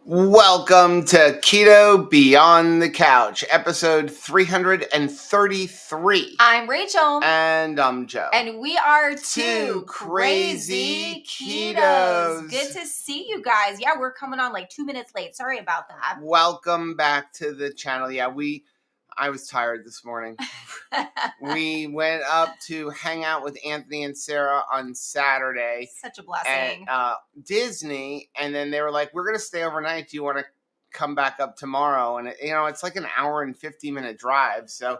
Welcome to Keto Beyond the Couch, episode 333. I'm Rachel. And I'm Joe. And we are Two crazy ketos. ketos. Good to see you guys. Yeah, we're coming on like 2 minutes late. Sorry about that. Welcome back to the channel. Yeah, I was tired this morning. We went up to hang out with Anthony and Sarah on Saturday. Such a blessing. At Disney, and then they were like, we're going to stay overnight. Do you want to come back up tomorrow? And, it's like an hour and 50-minute drive. So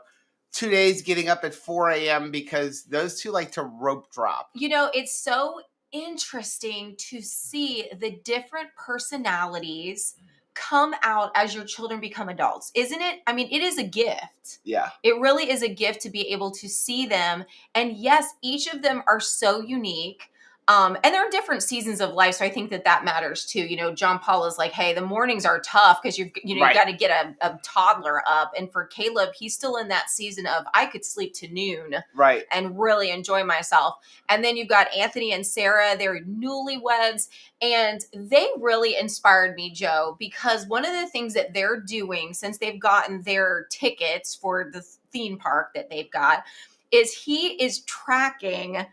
2 days getting up at 4 a.m. because those two like to rope drop. It's so interesting to see the different personalities come out as your children become adults, isn't it? I mean, it is a gift. Yeah. It really is a gift to be able to see them. And yes, each of them are so unique. And they're in different seasons of life. So I think that matters too. John Paul is like, hey, the mornings are tough because you've got to get a toddler up. And for Caleb, he's still in that season of I could sleep to noon. Right. And really enjoy myself. And then you've got Anthony and Sarah, they're newlyweds. And they really inspired me, Joe, because one of the things that they're doing since they've gotten their tickets for the theme park that they've got is he is tracking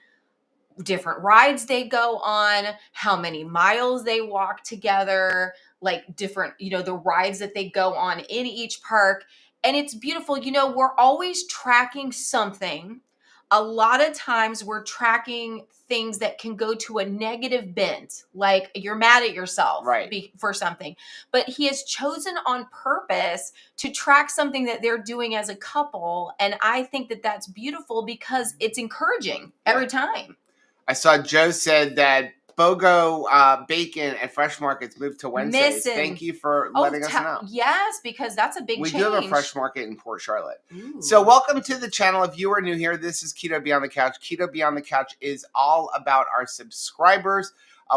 different rides they go on, how many miles they walk together, like different, the rides that they go on in each park. And it's beautiful. We're always tracking something. A lot of times we're tracking things that can go to a negative bent, like you're mad at yourself for something. But he has chosen on purpose to track something that they're doing as a couple. And I think that that's beautiful because it's encouraging every time. I saw Joe said that BOGO bacon at Fresh Markets moved to Wednesdays. Thank you for letting us know. Yes, because that's a big change. We do have a Fresh Market in Port Charlotte. Ooh. So welcome to the channel. If you are new here, this is Keto Beyond the Couch. Keto Beyond the Couch is all about our subscribers.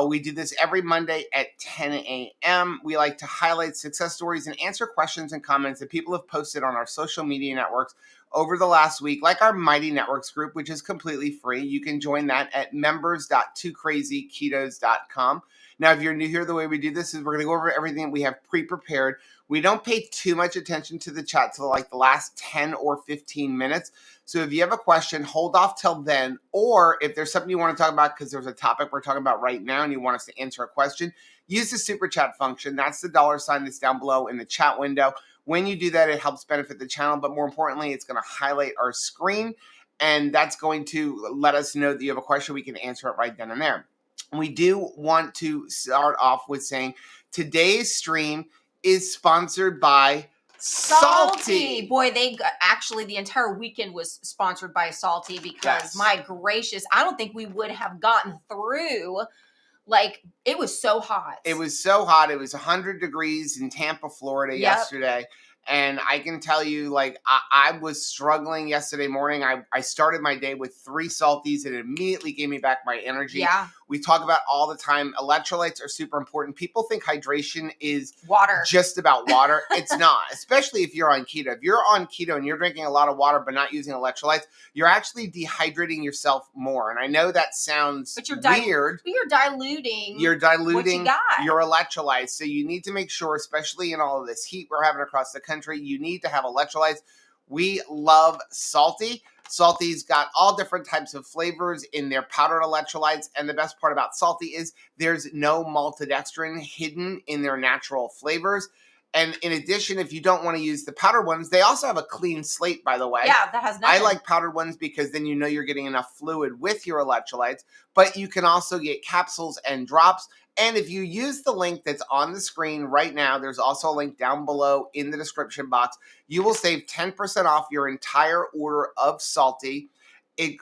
We do this every Monday at 10 a.m. We like to highlight success stories and answer questions and comments that people have posted on our social media networks over the last week, like our Mighty Networks group, which is completely free. You can join that at members.twocrazyketos.com. Now, if you're new here, the way we do this is we're going to go over everything that we have pre-prepared. We don't pay too much attention to the chat till like the last 10 or 15 minutes. So if you have a question, hold off till then. Or if there's something you want to talk about because there's a topic we're talking about right now and you want us to answer a question, use the super chat function. That's the $ that's down below in the chat window. When you do that, it helps benefit the channel. But more importantly, it's going to highlight our screen. And that's going to let us know that you have a question. We can answer it right then and there. We do want to start off with saying today's stream is sponsored by Salty. Boy, actually the entire weekend was sponsored by Salty because my gracious, I don't think we would have gotten through. Like, it was so hot. It was so hot. It was 100 degrees in Tampa, Florida yesterday. And I can tell you, like, I was struggling yesterday morning. I started my day with 3 Salties. It immediately gave me back my energy. Yeah. We talk about all the time, electrolytes are super important. People think hydration is water, just about water. It's not, especially if you're on keto. If you're on keto and you're drinking a lot of water but not using electrolytes, you're actually dehydrating yourself more. And I know that sounds weird. But you're diluting what you got. Your electrolytes. So you need to make sure, especially in all of this heat we're having across the country, you need to have electrolytes. We love Salty. Salty's got all different types of flavors in their powdered electrolytes. And the best part about Salty is there's no maltodextrin hidden in their natural flavors. And in addition, if you don't want to use the powdered ones, they also have a clean slate, by the way. Yeah, that has nothing. I like powdered ones because then you know you're getting enough fluid with your electrolytes. But you can also get capsules and drops. And if you use the link that's on the screen right now, there's also a link down below in the description box. You will save 10% off your entire order of Salty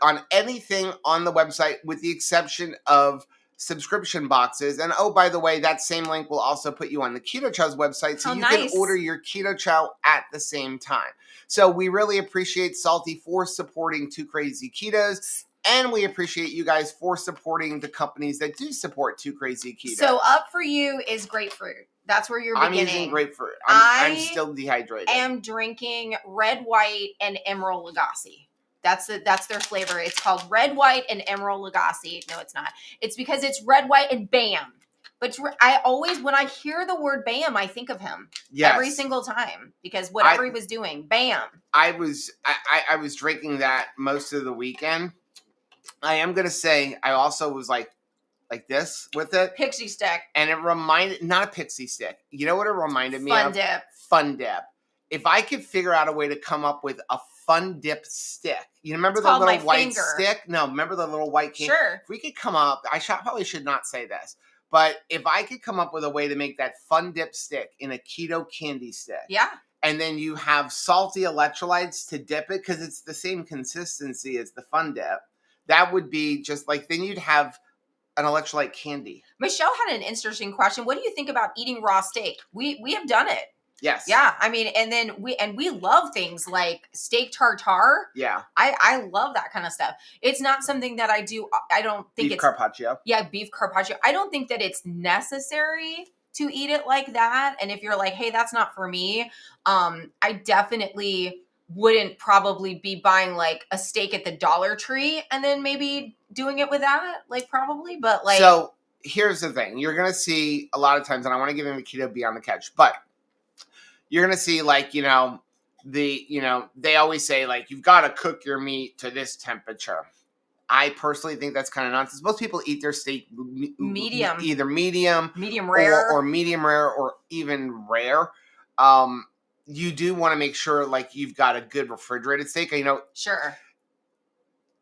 on anything on the website with the exception of subscription boxes. And oh, by the way, that same link will also put you on the Keto Chow's website so you can order your Keto Chow at the same time. So we really appreciate Salty for supporting Two Crazy Ketos. And we appreciate you guys for supporting the companies that do support Two Crazy Keto. So up for you is grapefruit. That's where you're beginning. I'm using grapefruit. I'm still dehydrated. I am drinking red, white, and Emerald Lagasse. That's their flavor. It's called red, white, and Emerald Lagasse. No, it's not. It's because it's red, white, and BAM. But I always, when I hear the word Bam, I think of him every single time, because whatever he was doing, Bam. I was drinking that most of the weekend. I am gonna say I also was like this with it. Pixie stick. And it reminded, not a pixie stick. You know what it reminded me of? Fun dip. Fun dip. If I could figure out a way to come up with a fun dip stick. You remember It's the called little my white finger. stick? No, remember the little white can? Sure. If we could come up, probably should not say this, but if I could come up with a way to make that fun dip stick in a keto candy stick. Yeah. And then you have salty electrolytes to dip it, because it's the same consistency as the fun dip. That would be just like, then you'd have an electrolyte candy. Michelle had an interesting question. What do you think about eating raw steak? We have done it. Yes. Yeah. I mean, and then we love things like steak tartare. Yeah. I love that kind of stuff. It's not something that I do. I don't think beef carpaccio. Yeah, beef carpaccio. I don't think that it's necessary to eat it like that. And if you're like, hey, that's not for me, I definitely wouldn't probably be buying like a steak at the Dollar Tree and then maybe doing it with that, like probably, but like. So here's the thing. You're going to see a lot of times, and I want to give him a keto beyond the couch, but you're going to see like, they always say like, you've got to cook your meat to this temperature. I personally think that's kind of nonsense. Most people eat their steak medium, either medium rare, or medium rare, or even rare. You do want to make sure like you've got a good refrigerated steak. Sure.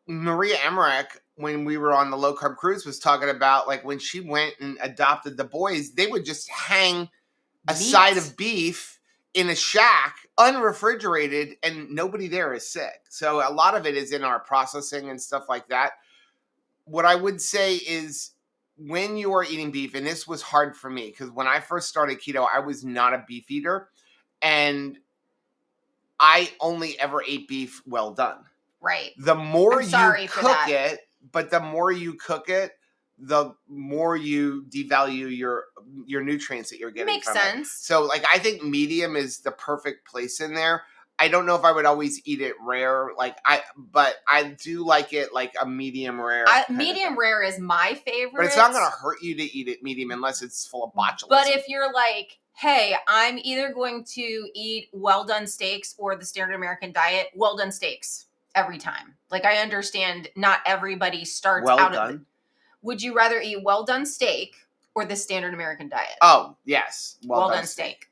Maria Emmerich, when we were on the low carb cruise, was talking about like when she went and adopted the boys, they would just hang a side of beef in a shack, unrefrigerated, and nobody there is sick. So a lot of it is in our processing and stuff like that. What I would say is, when you are eating beef, and this was hard for me because when I first started keto, I was not a beef eater, and I only ever ate beef well done. Right. The more you cook it, the more you devalue your nutrients that you're getting. Makes sense. So like, I think medium is the perfect place in there. I don't know if I would always eat it rare, but I do like it like a medium rare. Medium rare is my favorite. But it's not going to hurt you to eat it medium unless it's full of botulism. But if you're like, hey, I'm either going to eat well done steaks or the standard American diet, well done steaks every time. Like, I understand not everybody starts well out done. of Would you rather eat well done steak or the standard American diet? Oh, yes. Well done steak.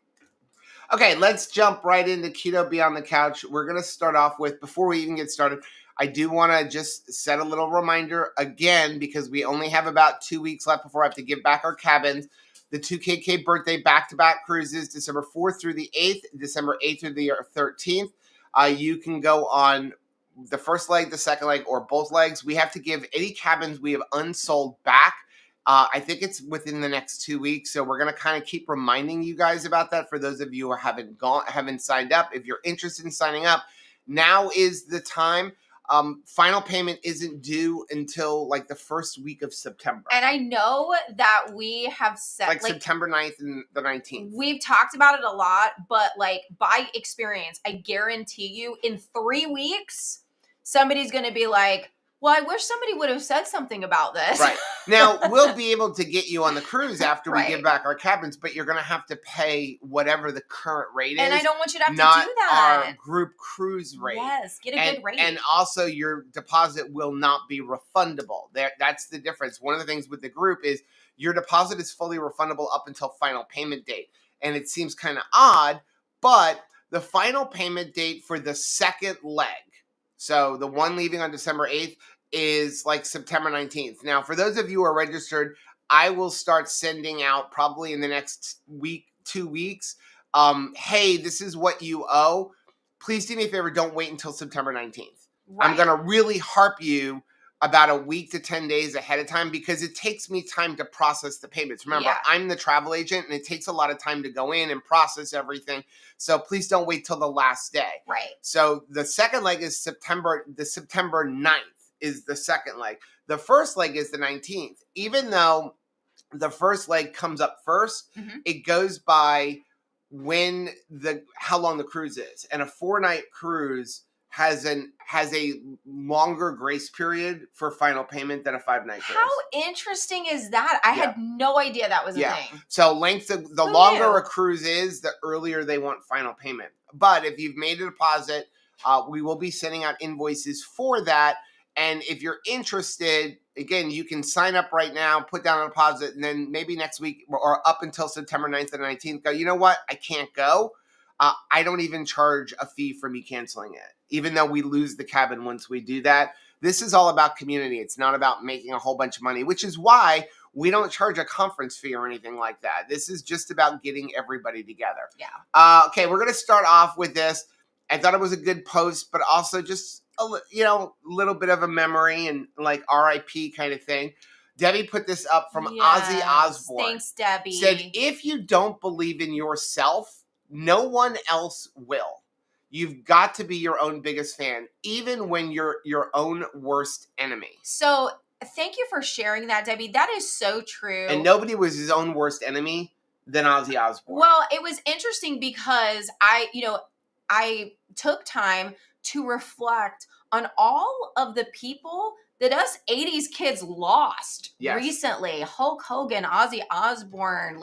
Okay, let's jump right into Keto Beyond the Couch. We're going to start off with, before we even get started, I do want to just set a little reminder again, because we only have about 2 weeks left before I have to give back our cabins. The 2KK birthday back-to-back cruises, December 4th through the 8th, December 8th through the 13th. You can go on the first leg, the second leg, or both legs. We have to give any cabins we have unsold back. I think it's within the next 2 weeks, so we're going to kind of keep reminding you guys about that. For those of you who haven't signed up, if you're interested in signing up, now is the time. Final payment isn't due until like the first week of September. And I know that we have set like September 9th and the 19th. We've talked about it a lot, but like by experience, I guarantee you in 3 weeks, somebody's going to be like, well, I wish somebody would have said something about this. Right. Now, we'll be able to get you on the cruise after we give back our cabins, but you're going to have to pay whatever the current rate is. And I don't want you to have to do that. Not our group cruise rate. Yes, get a good rate. And also, your deposit will not be refundable. That's the difference. One of the things with the group is your deposit is fully refundable up until final payment date. And it seems kind of odd, but the final payment date for the second leg, so the one leaving on December 8th, is like September 19th. Now, for those of you who are registered, I will start sending out probably in the next week, 2 weeks. Hey, this is what you owe. Please do me a favor. Don't wait until September 19th. Right. I'm going to really harp you about a week to 10 days ahead of time, because it takes me time to process the payments. Remember, I'm the travel agent, and it takes a lot of time to go in and process everything. So please don't wait till the last day. Right. So the second leg is September 9th. Is the second leg. The first leg is the 19th. Even though the first leg comes up first, it goes by how long the cruise is. And a 4-night cruise has a longer grace period for final payment than a 5-night cruise. How interesting is that? I had no idea that was a thing. So the longer a cruise is, the earlier they want final payment. But if you've made a deposit, we will be sending out invoices for that. And if you're interested, again, you can sign up right now, put down a deposit, and then maybe next week or up until September 9th and 19th, go, you know what? I can't go. I don't even charge a fee for me canceling it, even though we lose the cabin once we do that. This is all about community. It's not about making a whole bunch of money, which is why we don't charge a conference fee or anything like that. This is just about getting everybody together. Yeah. Okay, we're going to start off with this. I thought it was a good post, but also just a little bit of a memory and like RIP kind of thing. Debbie put this up from Azie Osborne. Thanks, Debbie. Said, if you don't believe in yourself, no one else will. You've got to be your own biggest fan, even when you're your own worst enemy. So thank you for sharing that, Debbie. That is so true. And nobody was his own worst enemy than Azie Osborne. Well, it was interesting because I took time to reflect on all of the people that us 80s kids lost recently. Hulk Hogan, Ozzy Osbourne,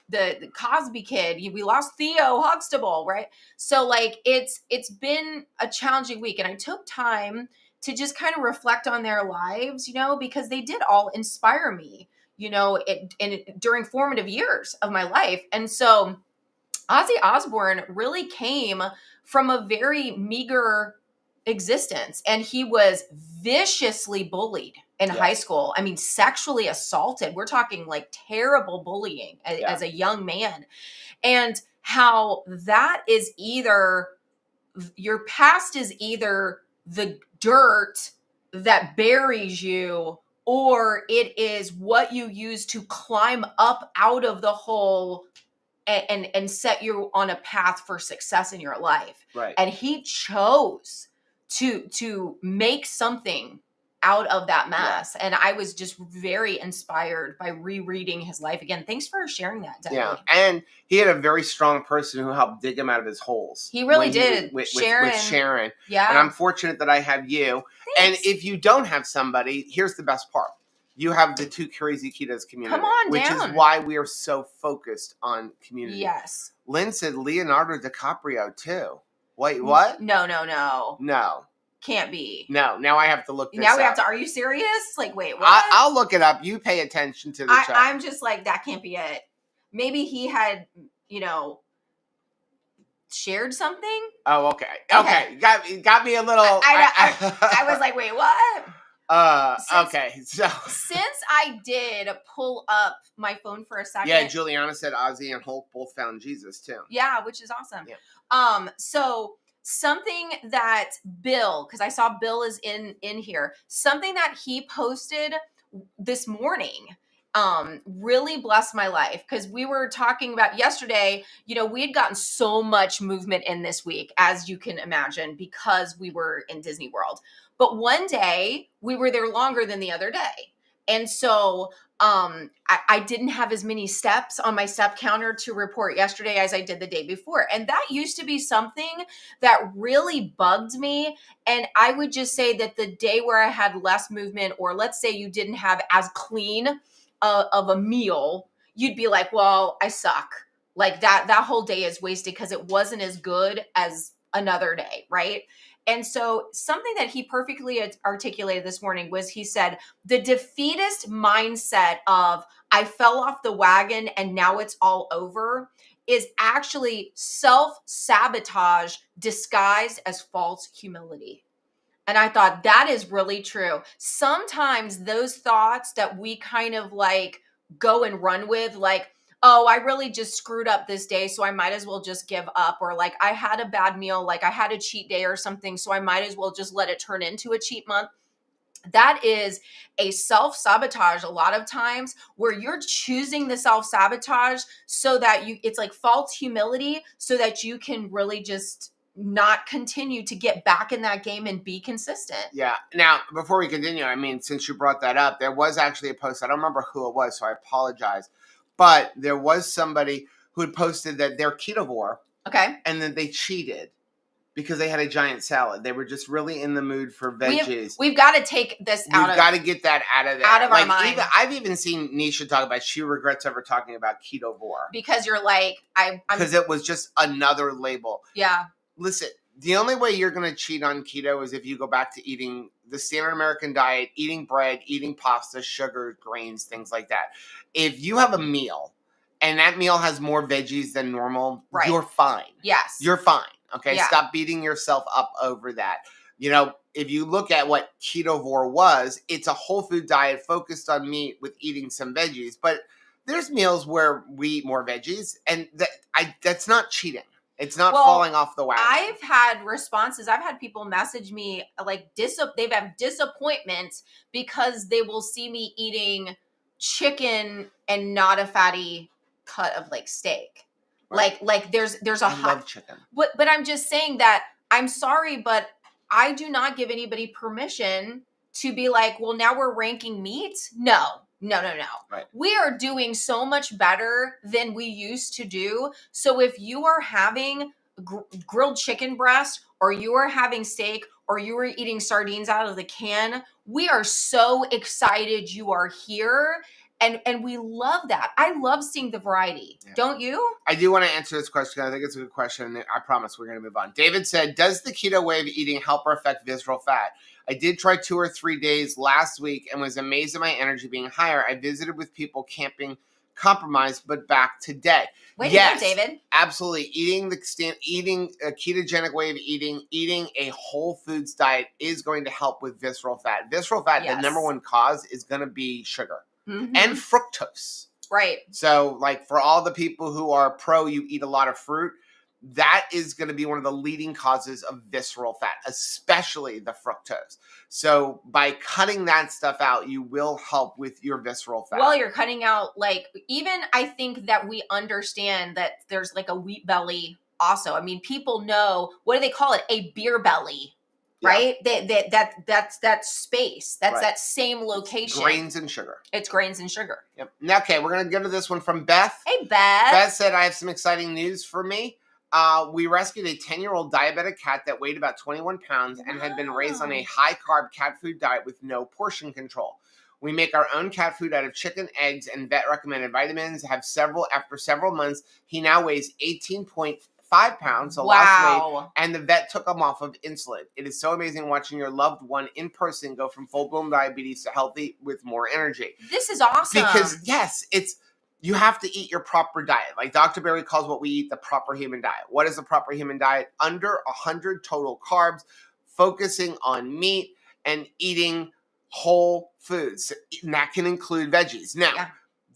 the Cosby Kid. We lost Theo Huxtable, right? So it's been a challenging week, and I took time to just kind of reflect on their lives, because they did all inspire me, during formative years of my life. And so Ozzy Osbourne really came from a very meager existence, and he was viciously bullied in high school. I mean, sexually assaulted. We're talking like terrible bullying as a young man. And how that is either your past is either the dirt that buries you, or it is what you use to climb up out of the hole and set you on a path for success in your life. Right. And he chose to make something out of that mess. And I was just very inspired by rereading his life again. Thanks for sharing that, Debbie. Yeah. And he had a very strong person who helped dig him out of his holes. He really did. With Sharon. With Sharon. Yeah. And I'm fortunate that I have you. Thanks. And if you don't have somebody, here's the best part. You have the two Krazy Ketos community. Come on which down. is why we are so focused on community. Yes. Lynn said Leonardo DiCaprio too. Wait, what? No. No. Can't be. No. Now I have to look this Now we up. have to. Are you serious? Like, wait, what? I'll look it up. You pay attention to the chat. I'm just like, that can't be it. Maybe he had, shared something. Oh, okay. Got me a little. I was like, wait, what? Okay. So since I did pull up my phone for a second. Yeah, Juliana said Ozzy and Hulk both found Jesus too. Yeah, which is awesome. Yeah. So something that Bill, because I saw Bill is in here, something that he posted this morning really blessed my life, because we were talking about yesterday, we had gotten so much movement in this week, as you can imagine, because we were in Disney World. But one day we were there longer than the other day. And so I didn't have as many steps on my step counter to report yesterday as I did the day before. And that used to be something that really bugged me. And I would just say that the day where I had less movement, or let's say you didn't have as clean of a meal, you'd be like, well, I suck. Like that whole day is wasted because it wasn't as good as another day, right? And so something that he perfectly articulated this morning was, he said, the defeatist mindset of I fell off the wagon and now it's all over is actually self-sabotage disguised as false humility. And I thought that is really true. Sometimes those thoughts that we kind of like go and run with, like, oh, I really just screwed up this day, so I might as well just give up. Or like, I had a bad meal, like I had a cheat day or something, so I might as well just let it turn into a cheat month. That is a self-sabotage a lot of times, where you're choosing the self-sabotage so that it's like false humility, so that you can really just not continue to get back in that game and be consistent. Yeah. Now, before we continue, I mean, since you brought that up, there was actually a post. I don't remember who it was, so I apologize. But there was somebody who had posted that they're ketovore. Okay. And then they cheated because they had a giant salad. They were just really in the mood for veggies. We've got to take this out We've got to get that out of there. Out of our mind. I've even seen Nisha talk about she regrets ever talking about ketovore. Because you're like, because it was just another label. Yeah. Listen, the only way you're going to cheat on keto is if you go back to eating the standard American diet, eating bread, eating pasta, sugar, grains, things like that. If you have a meal and that meal has more veggies than normal, Right. You're fine. Yes. You're fine. Okay. Yeah. Stop beating yourself up over that. You know, if you look at what ketovore was, it's a whole food diet focused on meat with eating some veggies. But there's meals where we eat more veggies, and that's not cheating. It's not falling off the wagon. I've had responses. I've had people message me like they've had disappointment because they will see me eating chicken and not a fatty cut of like steak. Right. Like there's a I love chicken. But I'm just saying that I'm sorry, but I do not give anybody permission to be like, well, now we're ranking meat. No. Right. We are doing so much better than we used to do. So if you are having grilled chicken breast, or you are having steak, or you are eating sardines out of the can, we are so excited you are here. And we love that. I love seeing the variety. Yeah. Don't you? I do want to answer this question. I think it's a good question. I promise we're going to move on. David said, does the keto way of eating help or affect visceral fat? I did try 2 or 3 days last week and was amazed at my energy being higher. I visited with people camping, compromised, but back today. Wait, yes, David. Absolutely. Eating a ketogenic way of eating a whole foods diet is going to help with visceral fat. Visceral fat, yes. The number one cause is going to be sugar. Mm-hmm. And fructose. Right. So, like, for all the people who are pro, you eat a lot of fruit, that is going to be one of the leading causes of visceral fat, especially the fructose. So, by cutting that stuff out, you will help with your visceral fat. Well, you're cutting out, like, even I think that we understand that there's like a wheat belly also. I mean, people know, what do they call it? A beer belly. Right? Yeah. That's that space. That's right. That same location. Grains and sugar. It's grains and sugar. Yep. Okay, we're going to go to this one from Beth. Hey, Beth. Beth said, I have some exciting news for me. We rescued a 10-year-old diabetic cat that weighed about 21 pounds and had been raised on a high-carb cat food diet with no portion control. We make our own cat food out of chicken, eggs, and vet-recommended vitamins. After several months, he now weighs 18.5 pounds, so lost weight, and the vet took him off of insulin. It is so amazing watching your loved one in person go from full-blown diabetes to healthy with more energy. This is awesome. Because, yes, you have to eat your proper diet. Like Dr. Berry calls what we eat the proper human diet. What is the proper human diet? Under 100 total carbs, focusing on meat, and eating whole foods. And that can include veggies. Now,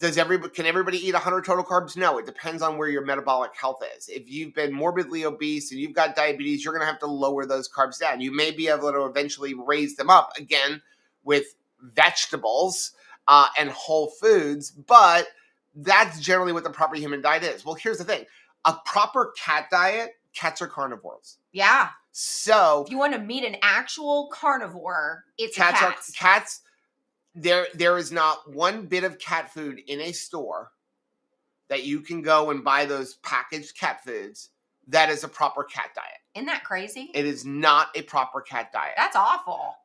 can everybody eat 100 total carbs? No, it depends on where your metabolic health is. If you've been morbidly obese and you've got diabetes, you're going to have to lower those carbs down. You may be able to eventually raise them up again with vegetables and whole foods, but that's generally what the proper human diet is. Well, here's the thing. A proper cat diet, cats are carnivores. Yeah. So if you want to meet an actual carnivore, it's cats. There is not one bit of cat food in a store that you can go and buy those packaged cat foods that is a proper cat diet. Isn't that crazy? It is not a proper cat diet. That's awful.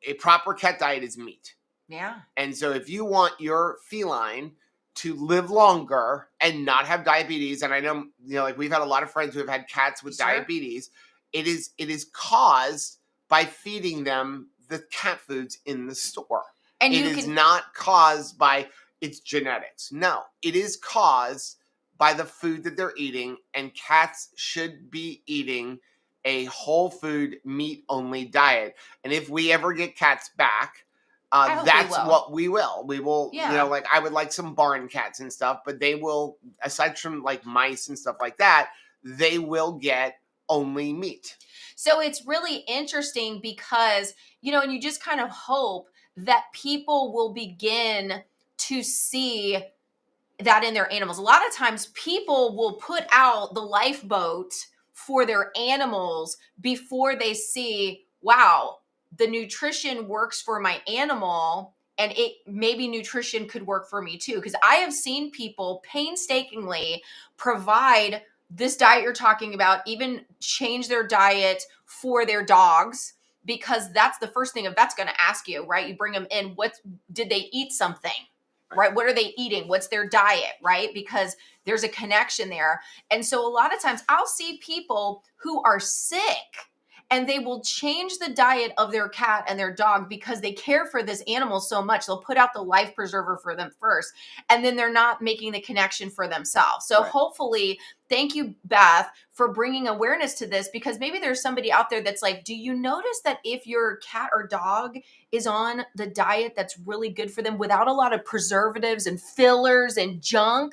A proper cat diet is meat. Yeah. And so if you want your feline to live longer and not have diabetes, and I know, like we've had a lot of friends who have had cats with diabetes, it is caused by feeding them the cat foods in the store. And it is not caused by its genetics. No, it is caused by the food that they're eating, and cats should be eating a whole food, meat-only diet. And if we ever get cats back, that's what we will. We will, like I would like some barn cats and stuff, but they will, aside from like mice and stuff like that, they will get only meat. So it's really interesting because, and you just kind of hope that people will begin to see that in their animals. A lot of times people will put out the lifeboat for their animals before they see, wow, the nutrition works for my animal, and maybe nutrition could work for me too. Because I have seen people painstakingly provide this diet you're talking about, even change their diet for their dogs, because that's the first thing a vet's going to ask you, right? You bring them in, did they eat something, right? What are they eating? What's their diet, right? Because there's a connection there. And so a lot of times I'll see people who are sick and they will change the diet of their cat and their dog because they care for this animal so much. They'll put out the life preserver for them first, and then they're not making the connection for themselves. So hopefully, thank you, Beth, for bringing awareness to this, because maybe there's somebody out there that's like, do you notice that if your cat or dog is on the diet that's really good for them without a lot of preservatives and fillers and junk,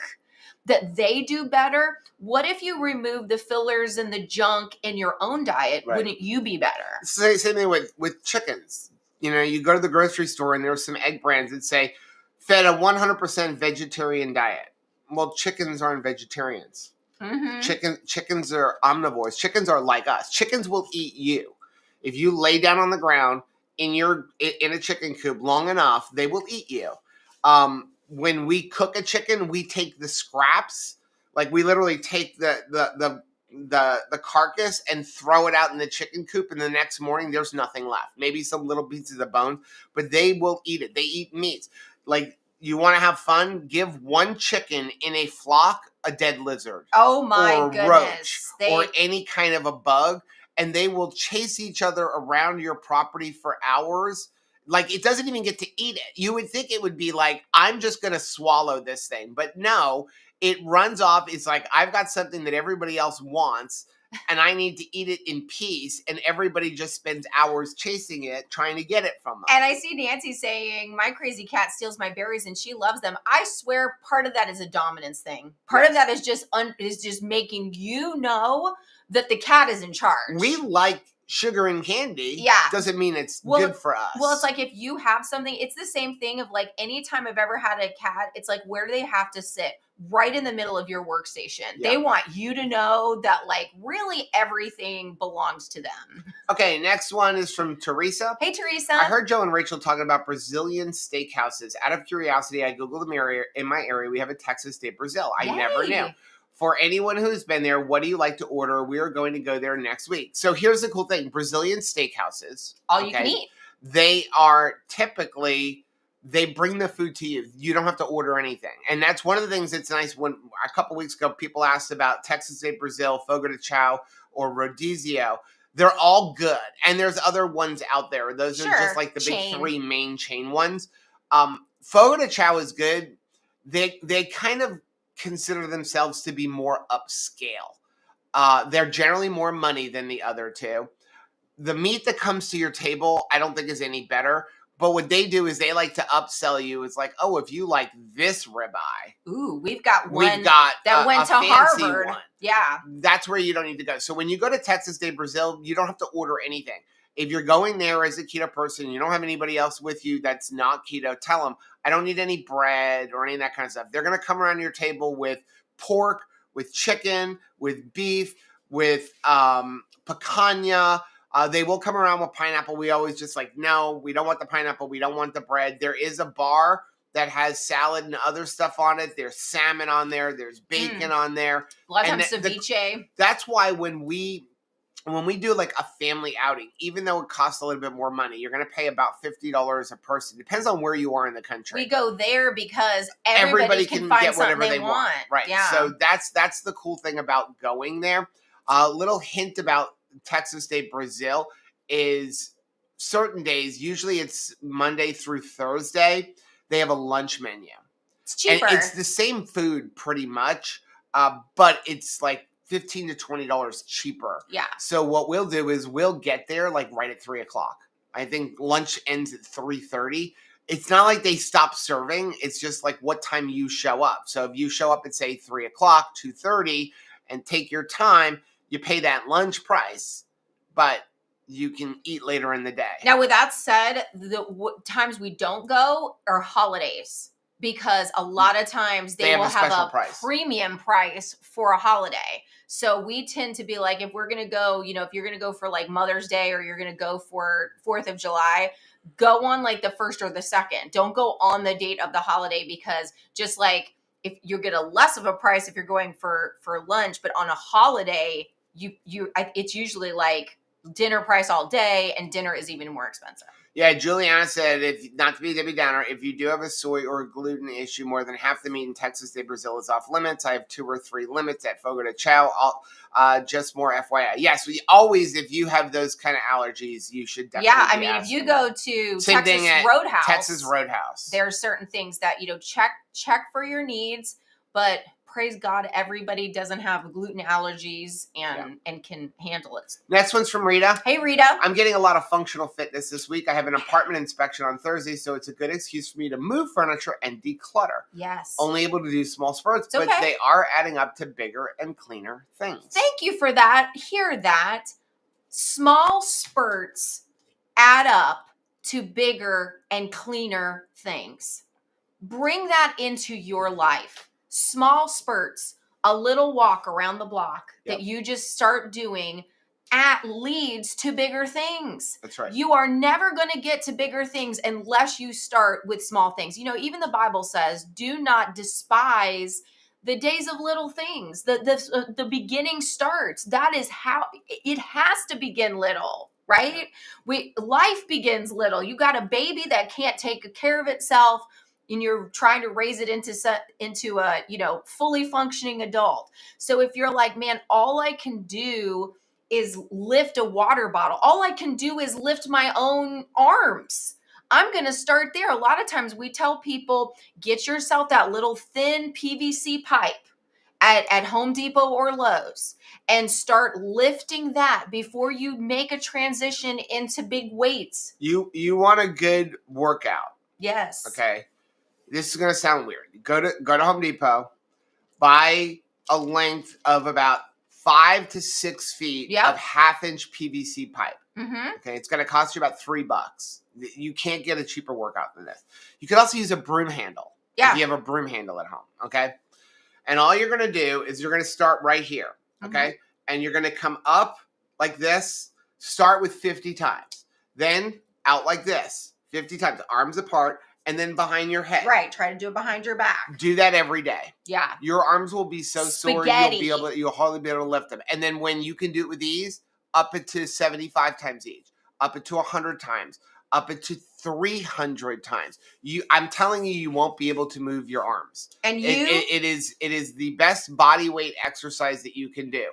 that they do better? What if you remove the fillers and the junk in your own diet? Right. Wouldn't you be better? Same thing with chickens. You know, you go to the grocery store and there's some egg brands that say fed a 100% vegetarian diet. Well, chickens aren't vegetarians. Mm-hmm. Chickens are omnivores. Chickens are like us. Chickens will eat you. If you lay down on the ground in a chicken coop long enough, they will eat you. When we cook a chicken, we take the scraps, like we literally take the carcass and throw it out in the chicken coop, and the next morning there's nothing left. Maybe some little pieces of bone, but they will eat it. They eat meats. Like, you want to have fun? Give one chicken in a flock a dead lizard. Oh my or goodness. roach or any kind of a bug, and they will chase each other around your property for hours. Like, it doesn't even get to eat it. You would think it would be like, I'm just going to swallow this thing. But no, it runs off. It's like, I've got something that everybody else wants, and I need to eat it in peace. And everybody just spends hours chasing it, trying to get it from them. And I see Nancy saying, my crazy cat steals my berries and she loves them. I swear part of that is a dominance thing. Part of that is just making you know that the cat is in charge. We like sugar and candy. Yeah. Doesn't mean it's good for us. Well, it's like, if you have something, it's the same thing of like, anytime I've ever had a cat, it's like, where do they have to sit? Right in the middle of your workstation. Yeah. They want you to know that, like, really everything belongs to them. Okay, next one is from Teresa. Hey, Teresa. I heard Joe and Rachel talking about Brazilian steakhouses. Out of curiosity, I Googled them area. In my area, we have a Texas de Brazil. I never knew. For anyone who's been there, what do you like to order? We are going to go there next week. So here's the cool thing. Brazilian steakhouses. All you can eat. They are typically, they bring the food to you. You don't have to order anything. And that's one of the things that's nice. When a couple weeks ago, people asked about Texas de Brazil, Fogo de Chao, or Rodizio. They're all good. And there's other ones out there. Those are just like the big three main chain ones. Fogo de Chao is good. They kind of consider themselves to be more upscale. They're generally more money than the other two. The meat that comes to your table, I don't think is any better. But what they do is they like to upsell you. It's like, oh, if you like this ribeye. Ooh, we've got one that went to Harvard. One. Yeah. That's where you don't need to go. So when you go to Texas de Brazil, you don't have to order anything. If you're going there as a keto person, you don't have anybody else with you that's not keto, tell them, I don't need any bread or any of that kind of stuff. They're going to come around your table with pork, with chicken, with beef, with picanha. They will come around with pineapple. We always just like, no, we don't want the pineapple. We don't want the bread. There is a bar that has salad and other stuff on it. There's salmon on there. There's bacon on there. A lot of times ceviche. That's why when we do like a family outing, even though it costs a little bit more money, you're going to pay about $50 a person. Depends on where you are in the country. We go there because everybody can find get whatever they want. Right. Yeah. So that's the cool thing about going there. A little hint about Texas de Brazil is certain days, usually it's Monday through Thursday, they have a lunch menu. It's cheaper. And it's the same food pretty much, but it's like $15 to $20 cheaper. Yeah. So what we'll do is we'll get there like right at 3 o'clock. I think lunch ends at 3:30. It's not like they stop serving. It's just like what time you show up. So if you show up at say 3 o'clock, 2:30, and take your time, you pay that lunch price, but you can eat later in the day. Now, with that said, the times we don't go are holidays. Because a lot of times they will have a premium price for a holiday. So we tend to be like, if we're going to go, if you're going to go for like Mother's Day or you're going to go for 4th of July, go on like the 1st or the 2nd. Don't go on the date of the holiday, because just like if you get a less of a price if you're going for lunch, but on a holiday, it's usually like dinner price all day, and dinner is even more expensive. Yeah, Juliana said, if not to be Debbie Downer, if you do have a soy or gluten issue, more than half the meat in Texas de Brazil is off limits. I have 2 or 3 limits at Fogo de Chao. Just more FYI. Yes, we always, if you have those kind of allergies, you should definitely. Yeah, I mean, if you go to Texas Roadhouse, there are certain things that check for your needs, but praise God, everybody doesn't have gluten allergies and can handle it. Next one's from Rita. Hey, Rita. I'm getting a lot of functional fitness this week. I have an apartment inspection on Thursday, so it's a good excuse for me to move furniture and declutter. Yes. Only able to do small spurts, but they are adding up to bigger and cleaner things. Thank you for that. Hear that. Small spurts add up to bigger and cleaner things. Bring that into your life. Small spurts, a little walk around the block that you just start doing leads to bigger things. That's right. You are never going to get to bigger things unless you start with small things. You know, even the Bible says, do not despise the days of little things. The beginning starts. That is how it has to begin little, right? Life begins little. You got a baby that can't take care of itself, and you're trying to raise it into a fully functioning adult. So if you're like, man, all I can do is lift a water bottle, all I can do is lift my own arms, I'm going to start there. A lot of times we tell people, get yourself that little thin PVC pipe at Home Depot or Lowe's and start lifting that before you make a transition into big weights. You want a good workout. Yes. Okay. This is going to sound weird. Go to Home Depot, buy a length of about 5 to 6 feet of 1/2-inch PVC pipe. Mm-hmm. Okay, it's going to cost you about $3. You can't get a cheaper workout than this. You could also use a broom handle. Yeah. If you have a broom handle at home. Okay. And all you're going to do is you're going to start right here. Okay. Mm-hmm. And you're going to come up like this. Start with 50 times. Then out like this. 50 times. Arms apart. And then behind your head. Right. Try to do it behind your back. Do that every day. Yeah. Your arms will be so sore you'll hardly be able to lift them. And then when you can do it with ease, up it to 75 times each, up it to 100 times, up it to 300 times. I'm telling you, you won't be able to move your arms. And it is the best body weight exercise that you can do.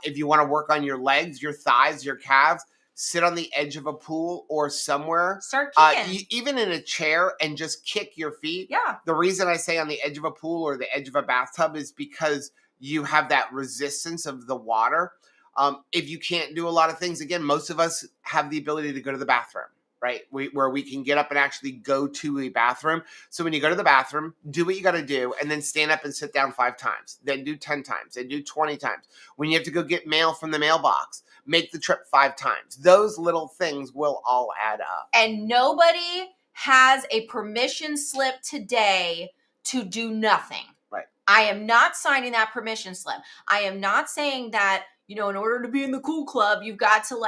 If you want to work on your legs, your thighs, your calves, sit on the edge of a pool or somewhere. Start kicking. Even in a chair and just kick your feet. Yeah. The reason I say on the edge of a pool or the edge of a bathtub is because you have that resistance of the water. If you can't do a lot of things, again, most of us have the ability to go to the bathroom, right? Where we can get up and actually go to a bathroom. So when you go to the bathroom, do what you got to do and then stand up and sit down 5 times. Then do 10 times. Then do 20 times. When you have to go get mail from the mailbox, make the trip 5 times. Those little things will all add up. And nobody has a permission slip today to do nothing. Right. I am not signing that permission slip. I am not saying that, in order to be in the cool club, you've got to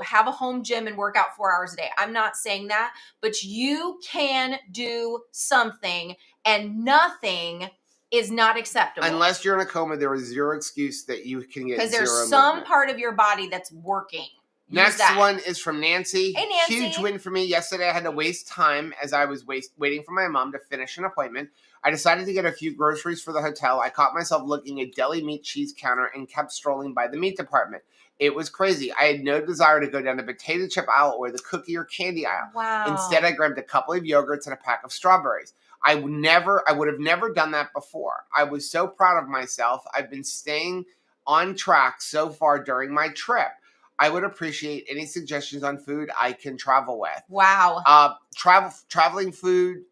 have a home gym and work out 4 hours a day. I'm not saying that, but you can do something, and nothing is not acceptable. Unless you're in a coma, there is zero excuse that you can get zero because there's movement. some part of your body that's working. Next one is from Nancy. Hey, Nancy. Huge win for me. Yesterday, I had to waste time as I was waiting for my mom to finish an appointment. I decided to get a few groceries for the hotel. I caught myself looking at deli meat cheese counter and kept strolling by the meat department. It was crazy. I had no desire to go down the potato chip aisle or the cookie or candy aisle. Wow. Instead, I grabbed a couple of yogurts and a pack of strawberries. I would have never done that before. I was so proud of myself. I've been staying on track so far during my trip. I would appreciate any suggestions on food I can travel with. Wow. Traveling food,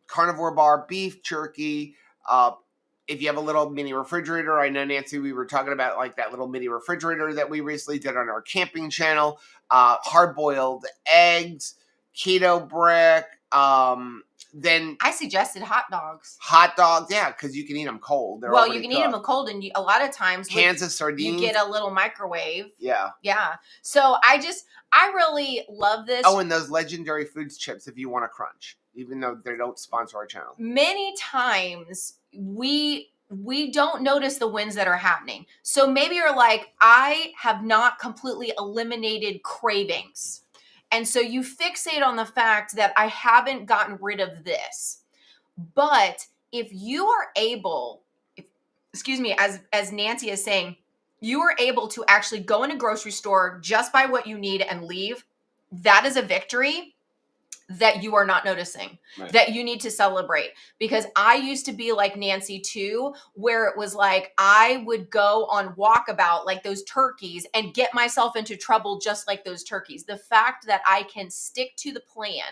carnivore bar, beef jerky. If you have a little mini refrigerator, I know, Nancy, we were talking about like that little mini refrigerator that we recently did on our camping channel. Hard-boiled eggs, keto brick. Then I suggested hot dogs. Hot dogs, yeah, because you can eat them cold. You can eat them cold, and a lot of times cans of sardines. You get a little microwave. Yeah. So I really love this. Oh, and those legendary foods chips if you want to crunch. even though they don't sponsor our channel. Many times we don't notice the wins that are happening. So maybe you're like, I have not completely eliminated cravings. And so you fixate on the fact that I haven't gotten rid of this. But if you are able, as Nancy is saying, you are able to actually go in a grocery store, just buy what you need and leave, that is a victory that you are not noticing, Right. that you need to celebrate. Because I used to be like Nancy too, where it was like I would go on walkabout like those turkeys and get myself into trouble just like those turkeys. The fact that I can stick to the plan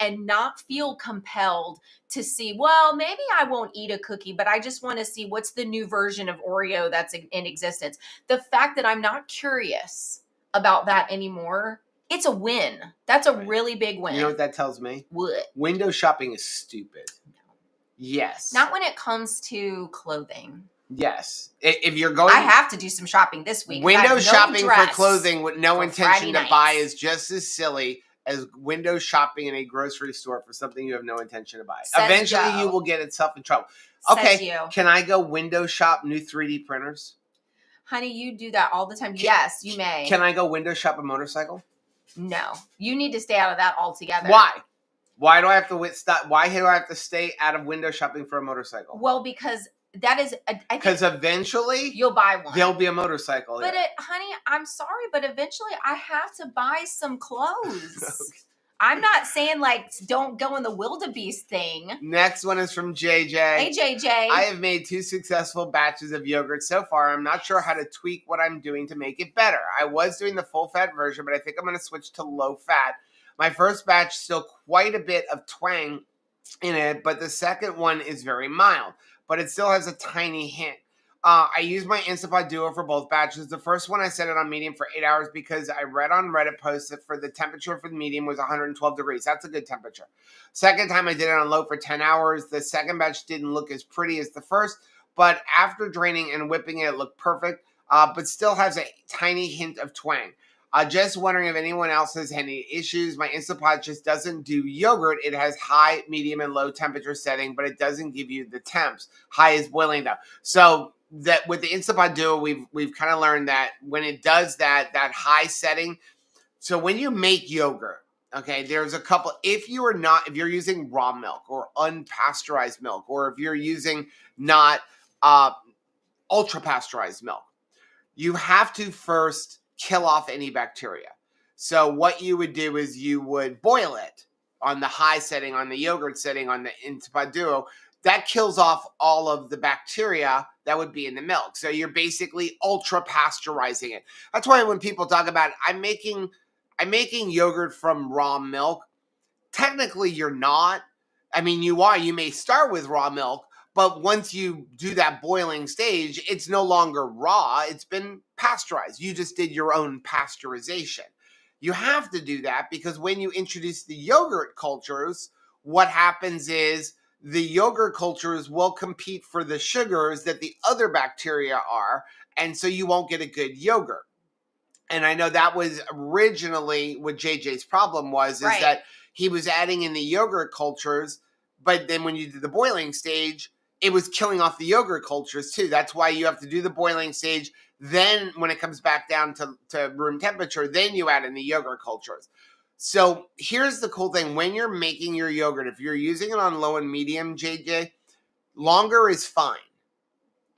and not feel compelled to see, well, maybe I won't eat a cookie, but I just want to see what's the new version of Oreo that's in existence. The fact that I'm not curious about that anymore, it's a win. That's a really big win. You know what that tells me? What? Window shopping is stupid. Yes. Not when it comes to clothing. Yes. If you're going... I have to do some shopping this week. Window shopping for clothing with no intention to buy is just as silly as window shopping in a grocery store for something you have no intention to buy. Eventually, you will get itself in trouble. Okay, can I go window shop new 3D printers? Honey, you do that all the time. Yes, you may. Can I go window shop a motorcycle? No, you need to stay out of that altogether. Why? Why do I have to Why do I have to stay out of window shopping for a motorcycle? Well, because that is because eventually you'll buy one. There'll be a motorcycle. But honey, I'm sorry, but eventually I have to buy some clothes. Okay. I'm not saying like don't go in the wildebeest thing. Next one is from JJ. Hey JJ. I have made 2 successful batches of yogurt so far. I'm not sure how to tweak what I'm doing to make it better. I was doing the full fat version, but I think I'm going to switch to low fat. My first batch still quite a bit of twang in it, but the second one is very mild, but it still has a tiny hint. I use my Instapot Duo for both batches. The first one I set it on medium for 8 hours because I read on Reddit posts that for the temperature for the medium was 112 degrees. That's a good temperature. Second time I did it on low for 10 hours. The second batch didn't look as pretty as the first, but after draining and whipping it, it looked perfect, but still has a tiny hint of twang. Just wondering if anyone else has any issues. My Instapot just doesn't do yogurt. It has high, medium, and low temperature setting, but it doesn't give you the temps. High is boiling though. So that with the Instapot Duo, we've kind of learned that when it does that high setting. So when you make yogurt, okay, there's a couple. If you're using raw milk or unpasteurized milk, or if you're using not ultra pasteurized milk, you have to first kill off any bacteria. So what you would do is you would boil it on the high setting, on the yogurt setting, on the Instapot Duo. That kills off all of the bacteria that would be in the milk. So you're basically ultra pasteurizing it. That's why when people talk about I'm making yogurt from raw milk, technically you're not. I mean, you are. You may start with raw milk, but once you do that boiling stage, it's no longer raw. It's been pasteurized. You just did your own pasteurization. You have to do that because when you introduce the yogurt cultures, what happens is the yogurt cultures will compete for the sugars that the other bacteria are, and so you won't get a good yogurt. And I know that was originally what JJ's problem was, is that he was adding in the yogurt cultures, but then when you did the boiling stage, it was killing off the yogurt cultures too. That's why you have to do the boiling stage. Then when it comes back down to room temperature, then you add in the yogurt cultures. So here's the cool thing. When you're making your yogurt, if you're using it on low and medium, JJ, longer is fine.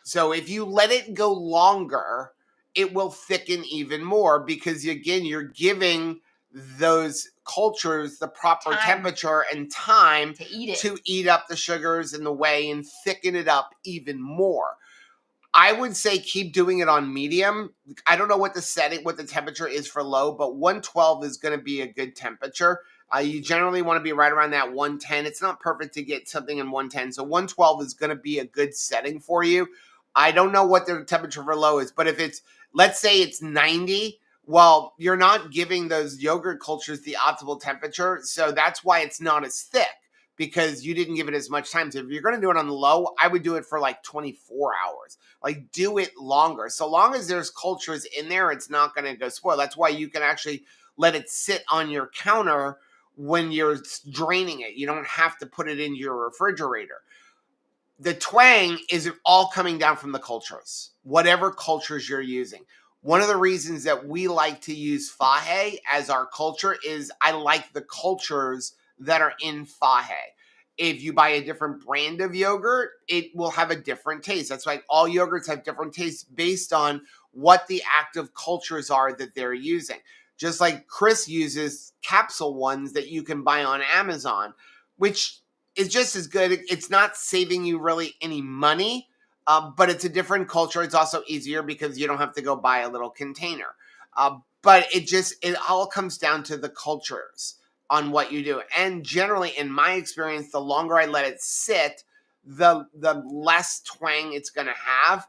So if you let it go longer, it will thicken even more because, again, you're giving those cultures the proper temperature and time to eat up the sugars in the whey and thicken it up even more. I would say keep doing it on medium. I don't know what the temperature is for low, but 112 is going to be a good temperature. You generally want to be right around that 110. It's not perfect to get something in 110, so 112 is going to be a good setting for you. I don't know what the temperature for low is, but if it's, let's say it's 90, well, you're not giving those yogurt cultures the optimal temperature, so that's why it's not as thick, because you didn't give it as much time. So if you're going to do it on the low, I would do it for like 24 hours. Like, do it longer. So long as there's cultures in there, it's not going to go spoil. That's why you can actually let it sit on your counter when you're draining it. You don't have to put it in your refrigerator. The twang is all coming down from the cultures, whatever cultures you're using. One of the reasons that we like to use faje as our culture is I like the cultures that are in faje. If you buy a different brand of yogurt, it will have a different taste. That's why all yogurts have different tastes based on what the active cultures are that they're using. Just like Chris uses capsule ones that you can buy on Amazon, which is just as good. It's not saving you really any money, but it's a different culture. It's also easier because you don't have to go buy a little container. But it all comes down to the cultures on what you do. And generally, in my experience, the longer I let it sit, the less twang it's going to have.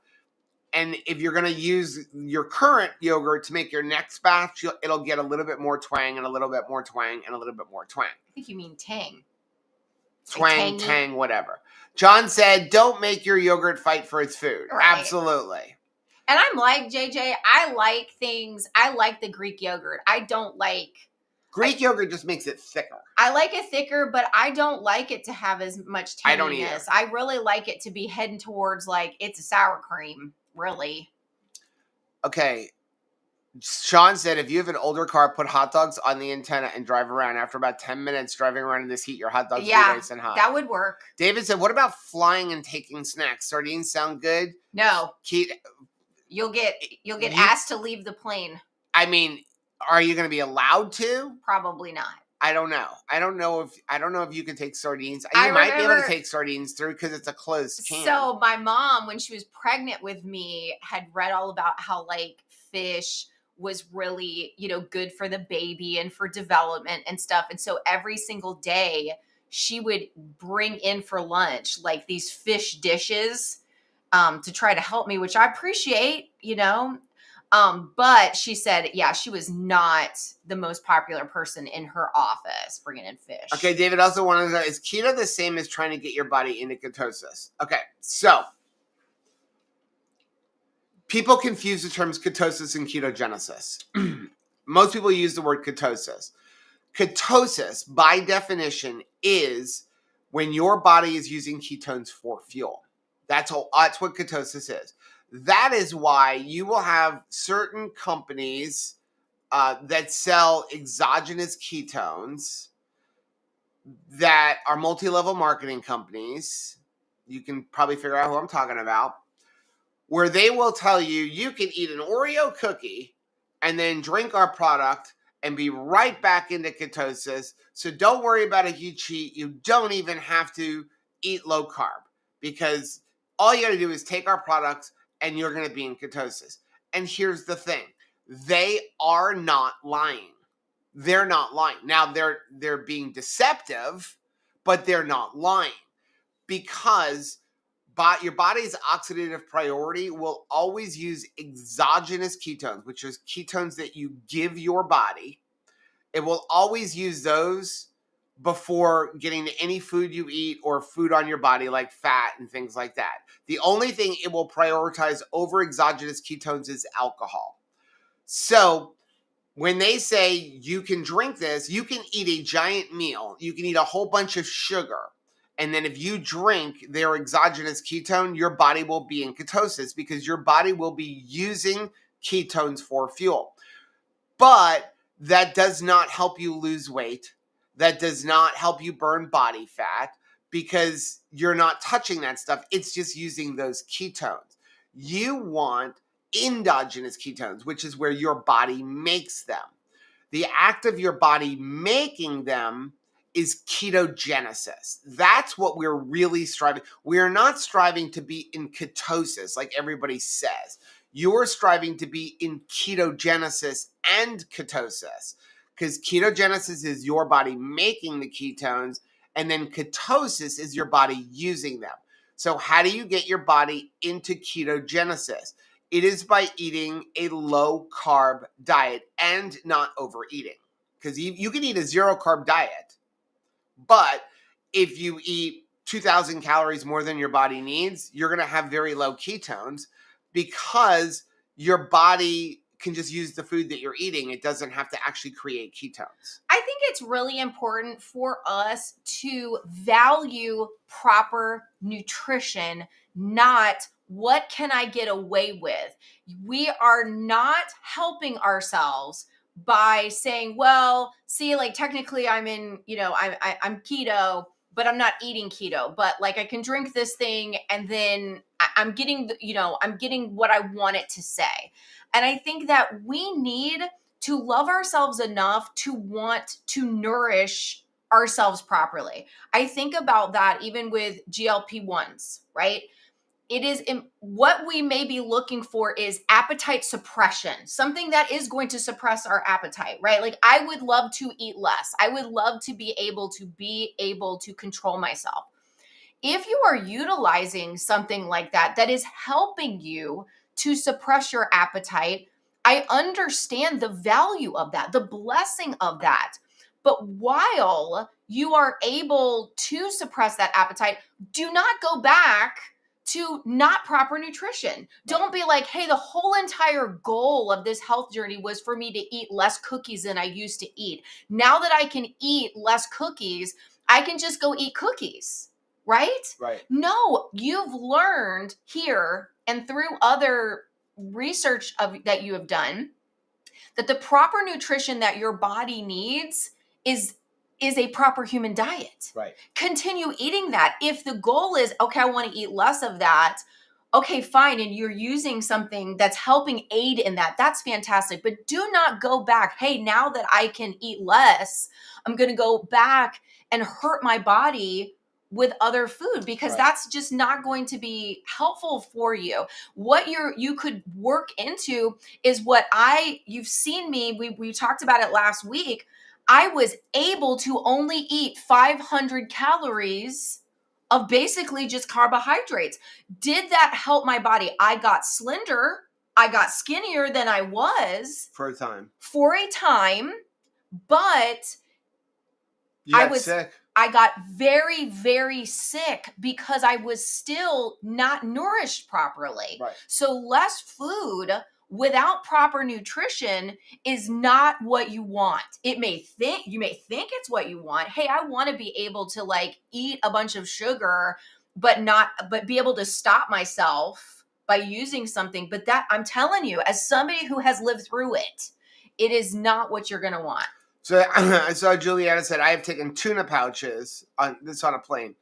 And if you're going to use your current yogurt to make your next batch, it'll get a little bit more twang and a little bit more twang and a little bit more twang. I think you mean tang. Twang, tang, whatever. John said, don't make your yogurt fight for its food. Right. Absolutely. And I'm like, JJ, I like the Greek yogurt. I don't like... Greek yogurt just makes it thicker. I like it thicker, but I don't like it to have as much tanginess. I don't either. I really like it to be heading towards like it's a sour cream, really. Okay. Sean said, if you have an older car, put hot dogs on the antenna and drive around. After about 10 minutes driving around in this heat, your hot dogs will be nice and hot. That would work. David said, what about flying and taking snacks? Sardines sound good? No. You'll get asked to leave the plane. I mean, are you going to be allowed to? Probably not. I don't know. I don't know if you can take sardines. You might be able to take sardines through because it's a closed can. So my mom, when she was pregnant with me, had read all about how like fish was really, good for the baby and for development and stuff. And so every single day she would bring in for lunch like these fish dishes to try to help me, which I appreciate, but she said, she was not the most popular person in her office bringing in fish. Okay, David also wanted to know, is keto the same as trying to get your body into ketosis? Okay, so people confuse the terms ketosis and ketogenesis. Most people use the word ketosis. Ketosis, by definition, is when your body is using ketones for fuel. That's what ketosis is. That is why you will have certain companies that sell exogenous ketones that are multi-level marketing companies. You can probably figure out who I'm talking about. Where they will tell you, you can eat an Oreo cookie and then drink our product and be right back into ketosis. So don't worry about a huge cheat. You don't even have to eat low carb because all you got to do is take our products and you're going to be in ketosis. And here's the thing. They are not lying. They're not lying. Now, they're being deceptive, but they're not lying because your body's oxidative priority will always use exogenous ketones, which is ketones that you give your body. It will always use those before getting to any food you eat or food on your body like fat and things like that. The only thing it will prioritize over exogenous ketones is alcohol. So when they say you can drink this, you can eat a giant meal. You can eat a whole bunch of sugar. And then if you drink their exogenous ketone, your body will be in ketosis because your body will be using ketones for fuel. But that does not help you lose weight. That does not help you burn body fat because you're not touching that stuff. It's just using those ketones. You want endogenous ketones, which is where your body makes them. The act of your body making them is ketogenesis. That's what we're really striving. We are not striving to be in ketosis like everybody says. You're striving to be in ketogenesis and ketosis because ketogenesis is your body making the ketones and then ketosis is your body using them. So how do you get your body into ketogenesis? It is by eating a low carb diet and not overeating because you can eat a zero carb diet. But if you eat 2,000 calories more than your body needs, you're going to have very low ketones because your body can just use the food that you're eating. It doesn't have to actually create ketones. I think it's really important for us to value proper nutrition, not what can I get away with. We are not helping ourselves by saying, well, see, like technically I'm in, I'm keto, but I'm not eating keto, but like I can drink this thing and then I'm getting, I'm getting what I want it to say. And I think that we need to love ourselves enough to want to nourish ourselves properly. I think about that even with GLP-1s, right? It is what we may be looking for is appetite suppression, something that is going to suppress our appetite, right? Like I would love to eat less. I would love to be able to control myself. If you are utilizing something like that, that is helping you to suppress your appetite, I understand the value of that, the blessing of that. But while you are able to suppress that appetite, do not go back to not proper nutrition. Don't be like, hey, the whole entire goal of this health journey was for me to eat less cookies than I used to eat. Now that I can eat less cookies, I can just go eat cookies, right? Right. No, you've learned here and through other research that you have done that the proper nutrition that your body needs is a proper human diet. Right. Continue eating that. If the goal is, okay, I want to eat less of that, okay, fine. And you're using something that's helping aid in that. That's fantastic. But do not go back. Hey, now that I can eat less, I'm going to go back and hurt my body with other food because that's just not going to be helpful for you. What you could work into is you've seen me, we talked about it last week. I was able to only eat 500 calories of basically just carbohydrates. Did that help my body? I got slender. I got skinnier than I was. For a time. But you got sick. I got very, very sick because I was still not nourished properly. Right. So less food without proper nutrition is not what you want. You may think it's what you want. Hey, I want to be able to like eat a bunch of sugar, but be able to stop myself by using something. But that, I'm telling you, as somebody who has lived through it, it is not what you're going to want. So I saw Juliana said, I have taken tuna pouches on a plane.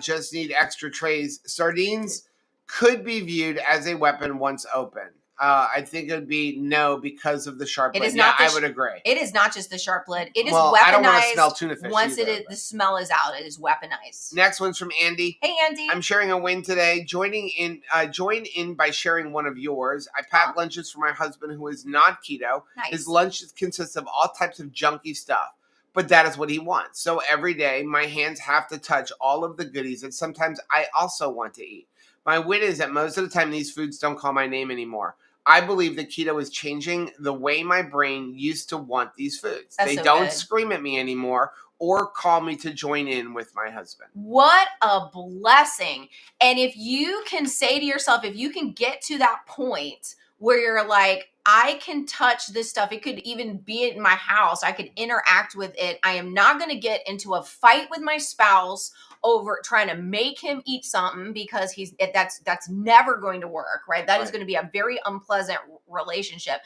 Just need extra trays. Sardines could be viewed as a weapon once open. I think it would be no because of the sharp lid. I would agree. It is not just the sharp lid. It is weaponized. I don't want to smell tuna fish once the smell is out, it is weaponized. Next one's from Andy. Hey, Andy. I'm sharing a win today. Join in by sharing one of yours. I pack lunches for my husband who is not keto. Nice. His lunch consists of all types of junky stuff, but that is what he wants. So every day, my hands have to touch all of the goodies that sometimes I also want to eat. My win is that most of the time, these foods don't call my name anymore. I believe that keto is changing the way my brain used to want these foods. They don't scream at me anymore or call me to join in with my husband. What a blessing. And if you can say to yourself, if you can get to that point where you're like, I can touch this stuff. It could even be in my house. I could interact with it. I am not going to get into a fight with my spouse over trying to make him eat something because that's never going to work, right? That is going to be a very unpleasant relationship.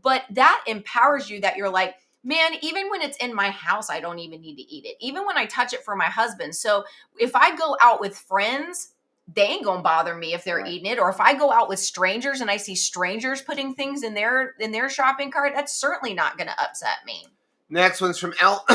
But that empowers you that you're like, man, even when it's in my house, I don't even need to eat it. Even when I touch it for my husband. So if I go out with friends, they ain't gonna bother me if they're eating it. Or if I go out with strangers and I see strangers putting things in their shopping cart, that's certainly not gonna upset me. Next one's from Elle.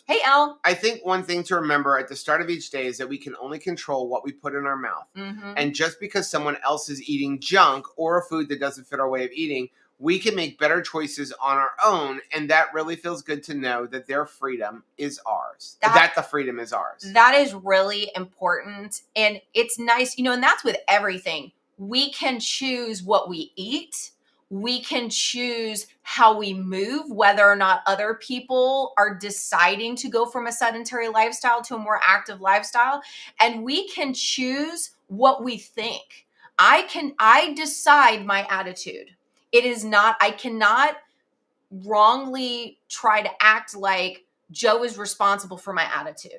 Hey, Elle. I think one thing to remember at the start of each day is that we can only control what we put in our mouth. Mm-hmm. And just because someone else is eating junk or a food that doesn't fit our way of eating, we can make better choices on our own. And that really feels good to know that their freedom is ours. That the freedom is ours. That is really important. And it's nice, and that's with everything. We can choose what we eat. We can choose how we move, whether or not other people are deciding to go from a sedentary lifestyle to a more active lifestyle. And we can choose what we think. I decide my attitude. I cannot wrongly try to act like Joe is responsible for my attitude.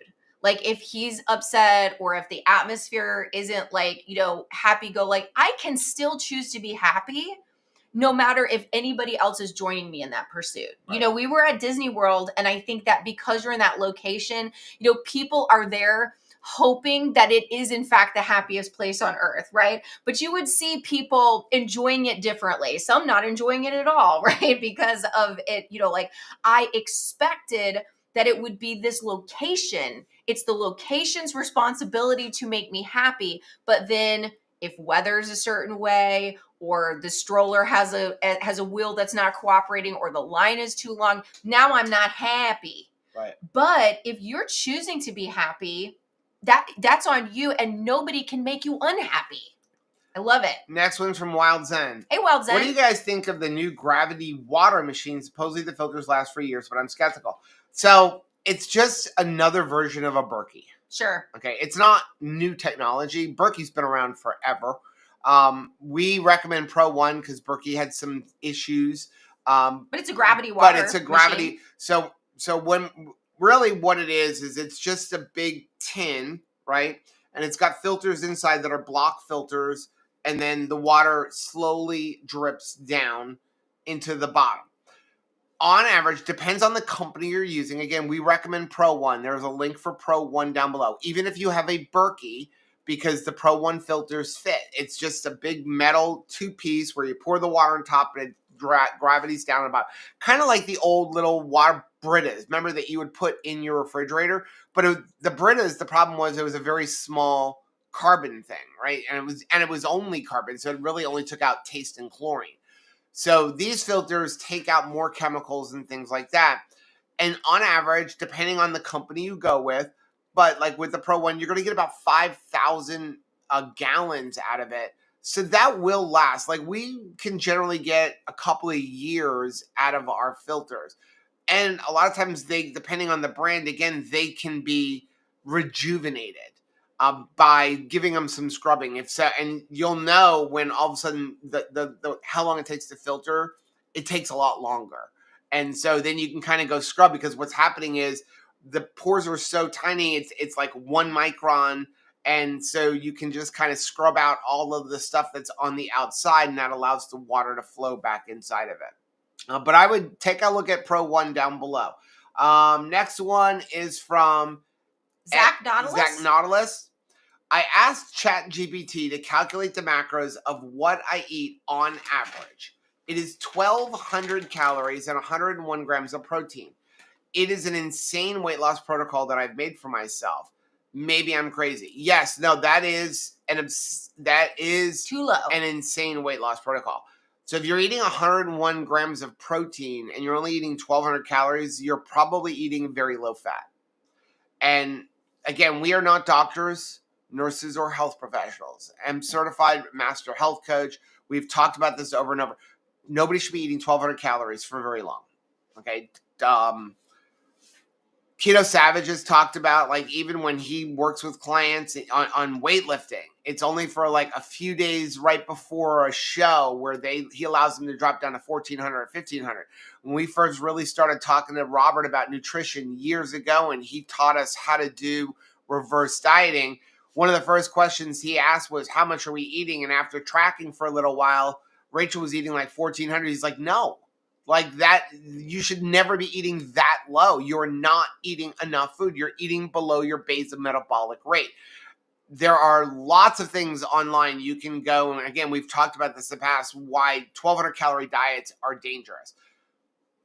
Like if he's upset or if the atmosphere isn't like, happy go, like I can still choose to be happy no matter if anybody else is joining me in that pursuit. Right. We were at Disney World, and I think that because you're in that location, people are there hoping that it is in fact the happiest place on earth, right? But you would see people enjoying it differently, some not enjoying it at all, right? Because of it, like I expected that it would be this location. It's the location's responsibility to make me happy. But then if weather's a certain way, or the stroller has a wheel that's not cooperating, or the line is too long, now I'm not happy. Right. But if you're choosing to be happy, that's on you, and nobody can make you unhappy. I love it. Next one's from Wild Zen. Hey, Wild Zen. What do you guys think of the new gravity water machine? Supposedly the filters last for years, but I'm skeptical. So it's just another version of a Berkey. Sure. Okay, it's not new technology. Berkey's been around forever. We recommend Pro One because Berkey had some issues. But it's a gravity water. But it's a gravity. Machine. So when really what it is it's just a big tin, right? And it's got filters inside that are block filters, and then the water slowly drips down into the bottom. On average, depends on the company you're using. Again, we recommend Pro One. There's a link for Pro One down below. Even if you have a Berkey, because the Pro One filters fit. It's just a big metal 2-piece where you pour the water on top and it gravity's down about. Kind of like the old little water Britas. Remember that you would put in your refrigerator? But the Britas, the problem was it was a very small carbon thing, right? And it was only carbon, so it really only took out taste and chlorine. So these filters take out more chemicals and things like that. And on average, depending on the company you go with, but like with the Pro One, you're going to get about 5,000 gallons out of it. So that will last. Like we can generally get a couple of years out of our filters. And a lot of times depending on the brand, again, they can be rejuvenated. By giving them some scrubbing. And you'll know when all of a sudden the how long it takes to filter, it takes a lot longer. And so then you can kind of go scrub, because what's happening is the pores are so tiny, it's like 1 micron. And so you can just kind of scrub out all of the stuff that's on the outside, and that allows the water to flow back inside of it. But I would take a look at Pro One down below. Next one is from Zach Nautilus. I asked ChatGPT to calculate the macros of what I eat on average. It is 1,200 calories and 101 grams of protein. It is an insane weight loss protocol that I've made for myself. Maybe I'm crazy. Yes, no, that is too low. An insane weight loss protocol. So if you're eating 101 grams of protein and you're only eating 1,200 calories, you're probably eating very low fat. And again, we are not doctors, nurses, or health professionals. I'm certified master health coach. We've talked about this over and over. Nobody should be eating 1,200 calories for very long. Okay. Keto Savage has talked about, like, even when he works with clients on weightlifting, it's only for like a few days right before a show where he allows them to drop down to 1,400 or 1,500. When we first really started talking to Robert about nutrition years ago, and he taught us how to do reverse dieting, one of the first questions he asked was, how much are we eating? And after tracking for a little while, Rachel was eating like 1,400. He's like, no. Like that, you should never be eating that low. You're not eating enough food. You're eating below your basal metabolic rate. There are lots of things online you can go, and again, we've talked about this in the past, why 1,200 calorie diets are dangerous.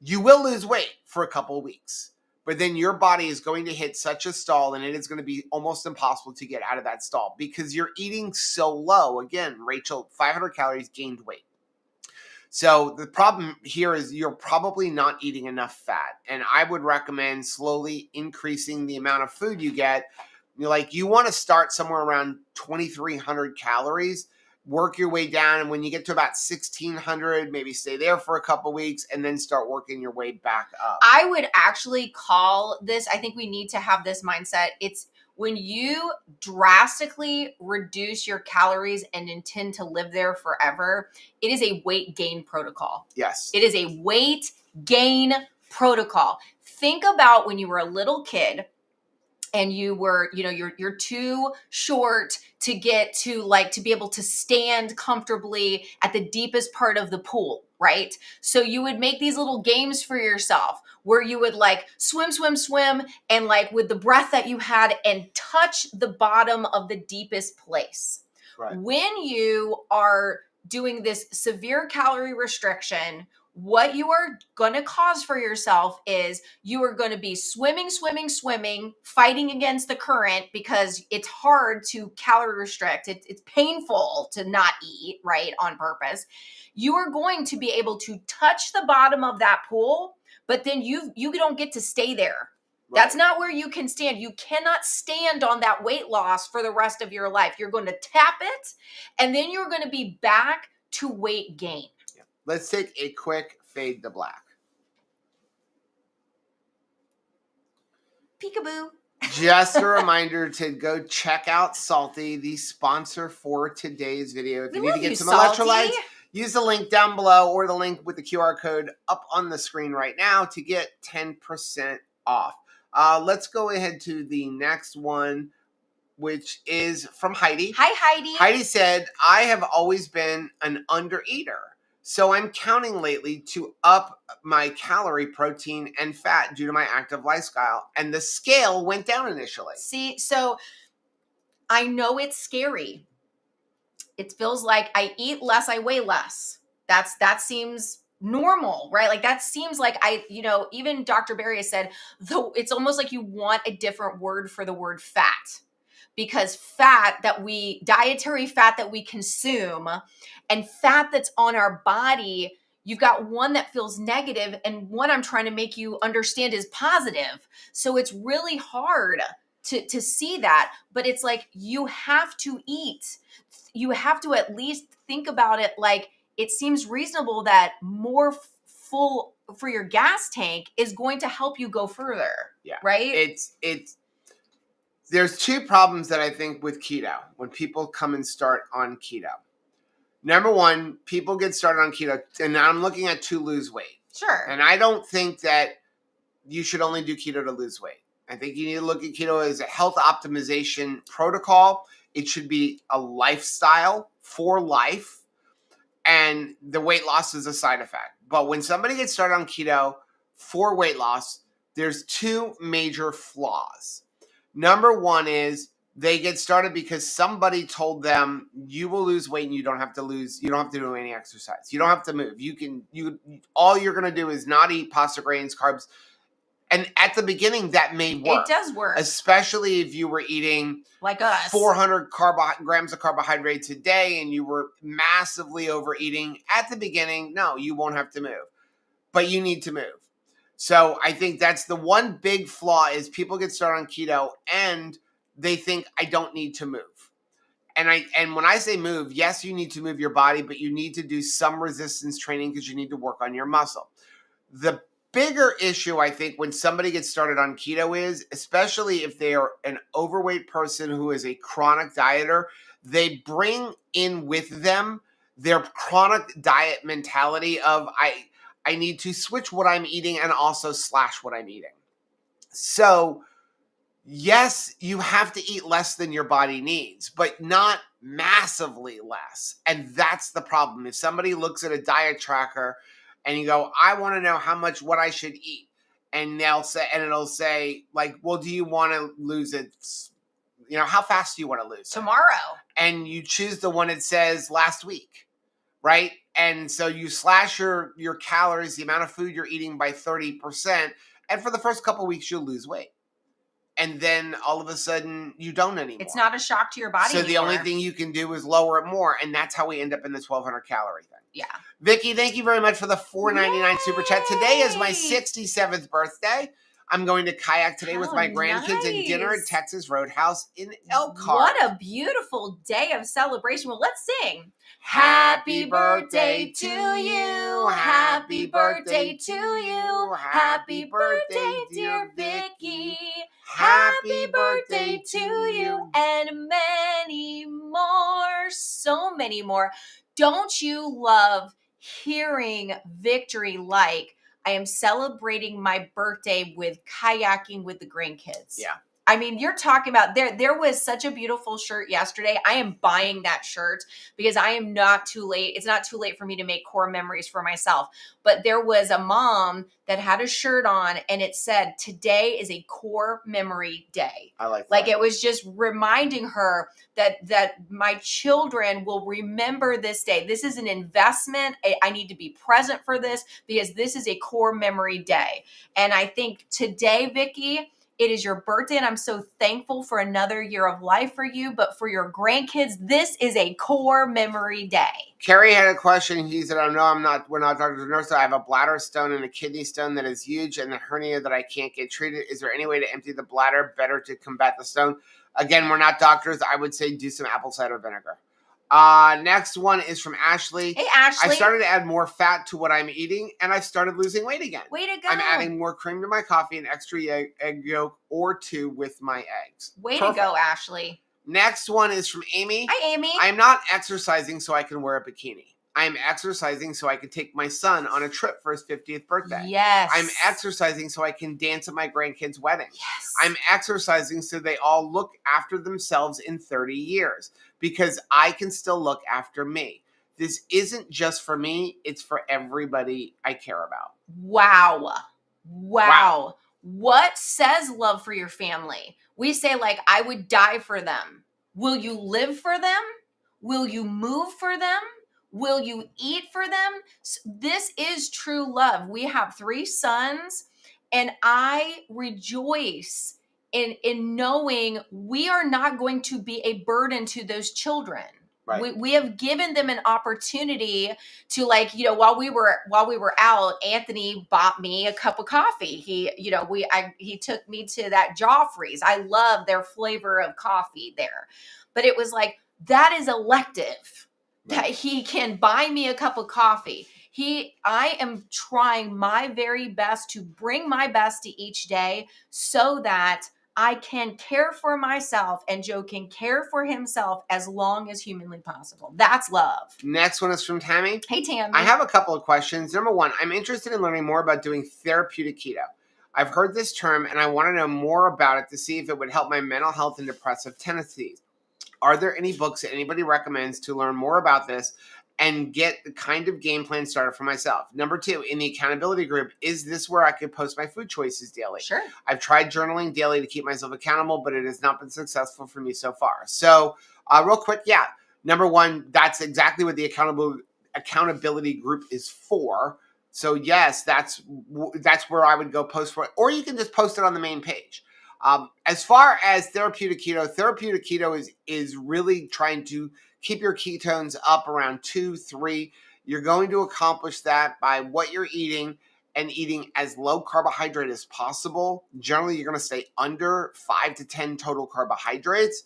You will lose weight for a couple of weeks, but then your body is going to hit such a stall, and it is going to be almost impossible to get out of that stall because you're eating so low. Again, Rachel, 500 calories gained weight. So the problem here is you're probably not eating enough fat. And I would recommend slowly increasing the amount of food you get. You want to start somewhere around 2,300 calories, work your way down. And when you get to about 1,600, maybe stay there for a couple weeks and then start working your way back up. I would actually call this, I think we need to have this mindset. It's when you drastically reduce your calories and intend to live there forever, it is a weight gain protocol. Yes. It is a weight gain protocol. Think about when you were a little kid and you were, you're too short to get to to be able to stand comfortably at the deepest part of the pool, right? So you would make these little games for yourself where you would swim, swim, swim, and with the breath that you had and touch the bottom of the deepest place. Right. When you are doing this severe calorie restriction, what you are going to cause for yourself is you are going to be swimming, fighting against the current because it's hard to calorie restrict. It's painful to not eat, right, on purpose. You are going to be able to touch the bottom of that pool, but then you don't get to stay there. Right. That's not where you can stand. You cannot stand on that weight loss for the rest of your life. You're going to tap it, and then you're going to be back to weight gain. Let's take a quick fade to black. Peekaboo. Just a reminder to go check out Salty, the sponsor for today's video. If you need to get some electrolytes, use the link down below or the link with the QR code up on the screen right now to get 10% off. Let's go ahead to the next one, which is from Heidi. Hi, Heidi. Heidi said, I have always been an undereater. So I'm counting lately to up my calorie, protein, and fat due to my active lifestyle. And the scale went down initially. See, so I know it's scary. It feels like I eat less, I weigh less. That seems normal, right? That seems like even Dr. Berry has said, though, it's almost like you want a different word for the word fat. Because dietary fat that we consume and fat that's on our body, you've got one that feels negative and one I'm trying to make you understand is positive. So it's really hard to see that, but it's you have to eat. You have to at least think about it it seems reasonable that more full for your gas tank is going to help you go further. Yeah. Right? There's two problems that I think with keto when people come and start on keto. Number one, people get started on keto, and I'm looking at to lose weight. Sure. And I don't think that you should only do keto to lose weight. I think you need to look at keto as a health optimization protocol. It should be a lifestyle for life, and the weight loss is a side effect. But when somebody gets started on keto for weight loss, there's two major flaws. Number one is they get started because somebody told them you will lose weight and you don't have to do any exercise. You don't have to move. All you're going to do is not eat pasta, grains, carbs. And at the beginning that may work. It does work. Especially if you were eating like us 400 grams of carbohydrates a day and you were massively overeating. At the beginning, no, you won't have to move. But you need to move. So I think that's the one big flaw is people get started on keto and they think I don't need to move. And when I say move, yes, you need to move your body, but you need to do some resistance training because you need to work on your muscle. The bigger issue, I think, when somebody gets started on keto is, especially if they are an overweight person who is a chronic dieter, they bring in with them their chronic diet mentality of I need to switch what I'm eating and also slash what I'm eating. So, yes, you have to eat less than your body needs, but not massively less. And that's the problem. If somebody looks at a diet tracker and you go, I want to know what I should eat. And it'll say well, do you want to lose it? How fast do you want to lose it? Tomorrow. And you choose the one that says last week. Right? And so you slash your calories, the amount of food you're eating by 30%. And for the first couple of weeks, you'll lose weight. And then all of a sudden you don't anymore. It's not a shock to your body So anymore. The only thing you can do is lower it more. And that's how we end up in this 1,200 calorie thing. Yeah. Vicky, thank you very much for the $4.99 super chat. Today is my 67th birthday. I'm going to kayak today with my grandkids and dinner at Texas Roadhouse in Elkhart. What a beautiful day of celebration. Well, let's sing. Happy birthday to you. Happy birthday to you. Happy birthday, dear Vicky. Happy birthday to you. And many more, so many more. Don't you love hearing victory like, I am celebrating my birthday with kayaking with the grandkids. Yeah. I mean, you're talking about there was such a beautiful shirt yesterday. I am buying that shirt because I am not too late. It's not too late for me to make core memories for myself. But there was a mom that had a shirt on and it said, "Today is a core memory day." I like that. Like it was just reminding her that my children will remember this day. This is an investment. I need to be present for this because this is a core memory day. And I think today, Vicki, it is your birthday, and I'm so thankful for another year of life for you. But for your grandkids, this is a core memory day. Kerry had a question. He said, we're not doctors or nurses. I have a bladder stone and a kidney stone that is huge and a hernia that I can't get treated. Is there any way to empty the bladder better to combat the stone? Again, we're not doctors. I would say do some apple cider vinegar. Next one is from Ashley. Hey, Ashley. I started to add more fat to what I'm eating, and I started losing weight again. Way to go. I'm adding more cream to my coffee and extra egg yolk or two with my eggs. Way to go, Ashley. Next one is from Amy. Hi, Amy. I'm not exercising so I can wear a bikini. I'm exercising so I can take my son on a trip for his 50th birthday. Yes. I'm exercising so I can dance at my grandkids' wedding. Yes. I'm exercising so they all look after themselves in 30 years because I can still look after me. This isn't just for me. It's for everybody I care about. Wow. What says love for your family? We say like, I would die for them. Will you live for them? Will you move for them? Will you eat for them? This is true love. We have 3 sons, and I rejoice in knowing we are not going to be a burden to those children. Right. We have given them an opportunity to, like, you know, while we were out, Anthony bought me a cup of coffee. He took me to that Joffrey's. I love their flavor of coffee there. But it was like, that is elective. That he can buy me a cup of coffee. I am trying my very best to bring my best to each day so that I can care for myself and Joe can care for himself as long as humanly possible. That's love. Next one is from Tammy. Hey, Tammy. I have a couple of questions. Number one, I'm interested in learning more about doing therapeutic keto. I've heard this term and I want to know more about it to see if it would help my mental health and depressive tendencies. Are there any books that anybody recommends to learn more about this and get the kind of game plan started for myself? Number 2, in the accountability group, is this where I could post my food choices daily? Sure. I've tried journaling daily to keep myself accountable, but it has not been successful for me so far. So real quick, yeah. Number 1, that's exactly what the accountability group is for. So yes, that's where I would go post for it. Or you can just post it on the main page. As far as therapeutic keto is really trying to keep your ketones up around 2, 3. You're going to accomplish that by what you're eating and eating as low carbohydrate as possible. Generally, you're going to stay under 5 to 10 total carbohydrates.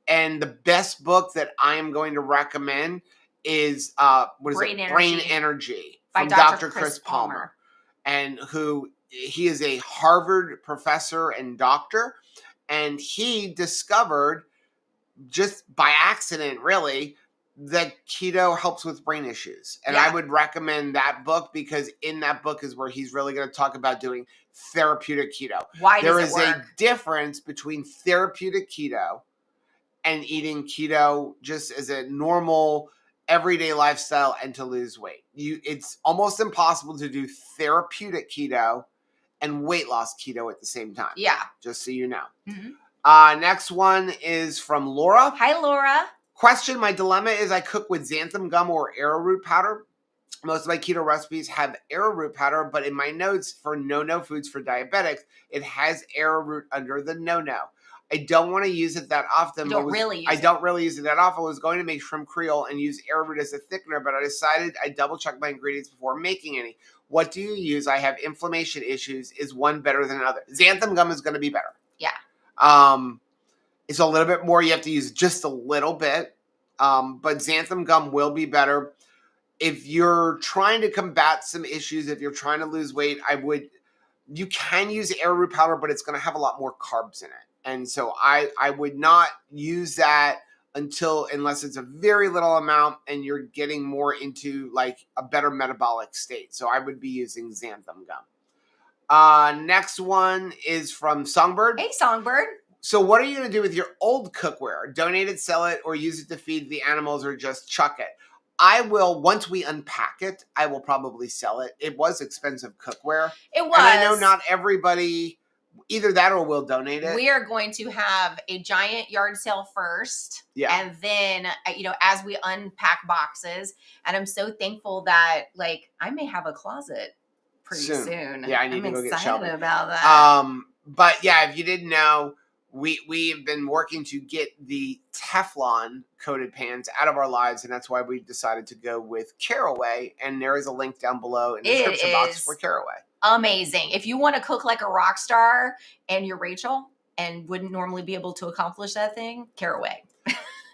And the best book that I am going to recommend is Brain Energy by from Dr. Chris Palmer, and he is a Harvard professor and doctor, and he discovered just by accident, really, that keto helps with brain issues. And I would recommend that book because in that book is where he's really going to talk about doing therapeutic keto. Why there does is it work? A difference between therapeutic keto and eating keto just as a normal everyday lifestyle and to lose weight. It's almost impossible to do therapeutic keto and weight loss keto at the same time. Yeah. Just so you know. Mm-hmm. Next one is from Laura. Hi, Laura. Question, my dilemma is I cook with xanthan gum or arrowroot powder. Most of my keto recipes have arrowroot powder, but in my notes for no-no foods for diabetics, it has arrowroot under the no-no. I don't want to use it that often. I don't really use it that often. I was going to make shrimp creole and use arrowroot as a thickener, but I decided I'd double-check my ingredients before making any. What do you use? I have inflammation issues. Is one better than another? Xanthan gum is going to be better. Yeah. It's a little bit more. You have to use just a little bit, but xanthan gum will be better. If you're trying to combat some issues, if you're trying to lose weight, you can use arrowroot powder, but it's going to have a lot more carbs in it. And so I would not use that unless it's a very little amount and you're getting more into like a better metabolic state. So I would be using xanthan gum. Next one is from Songbird. Hey, Songbird. So what are you going to do with your old cookware? Donate it, sell it, or use it to feed the animals, or just chuck it? I will, once we unpack it, I will probably sell it. It was expensive cookware. It was. And I know not everybody, either that or will donate it. We are going to have a giant yard sale first. Yeah. And then, as we unpack boxes, and I'm so thankful that, like, I may have a closet pretty soon. Yeah, I need to go get Shelby. I'm excited about that. But yeah, if you didn't know, we have been working to get the Teflon coated pans out of our lives, and that's why we decided to go with Caraway. And there is a link down below in the description box for Caraway. Amazing. If you want to cook like a rock star and you're Rachel and wouldn't normally be able to accomplish that thing, Caraway.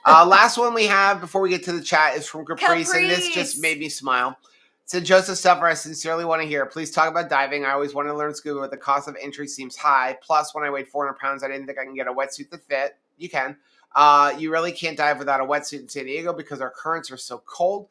Last one we have before we get to the chat is from Caprice, and this just made me smile. It said, Joseph Stauffer, I sincerely want to hear. Please talk about diving. I always wanted to learn scuba, but the cost of entry seems high. Plus, when I weighed 400 pounds, I didn't think I can get a wetsuit that fit. You can. You really can't dive without a wetsuit in San Diego because our currents are so cold.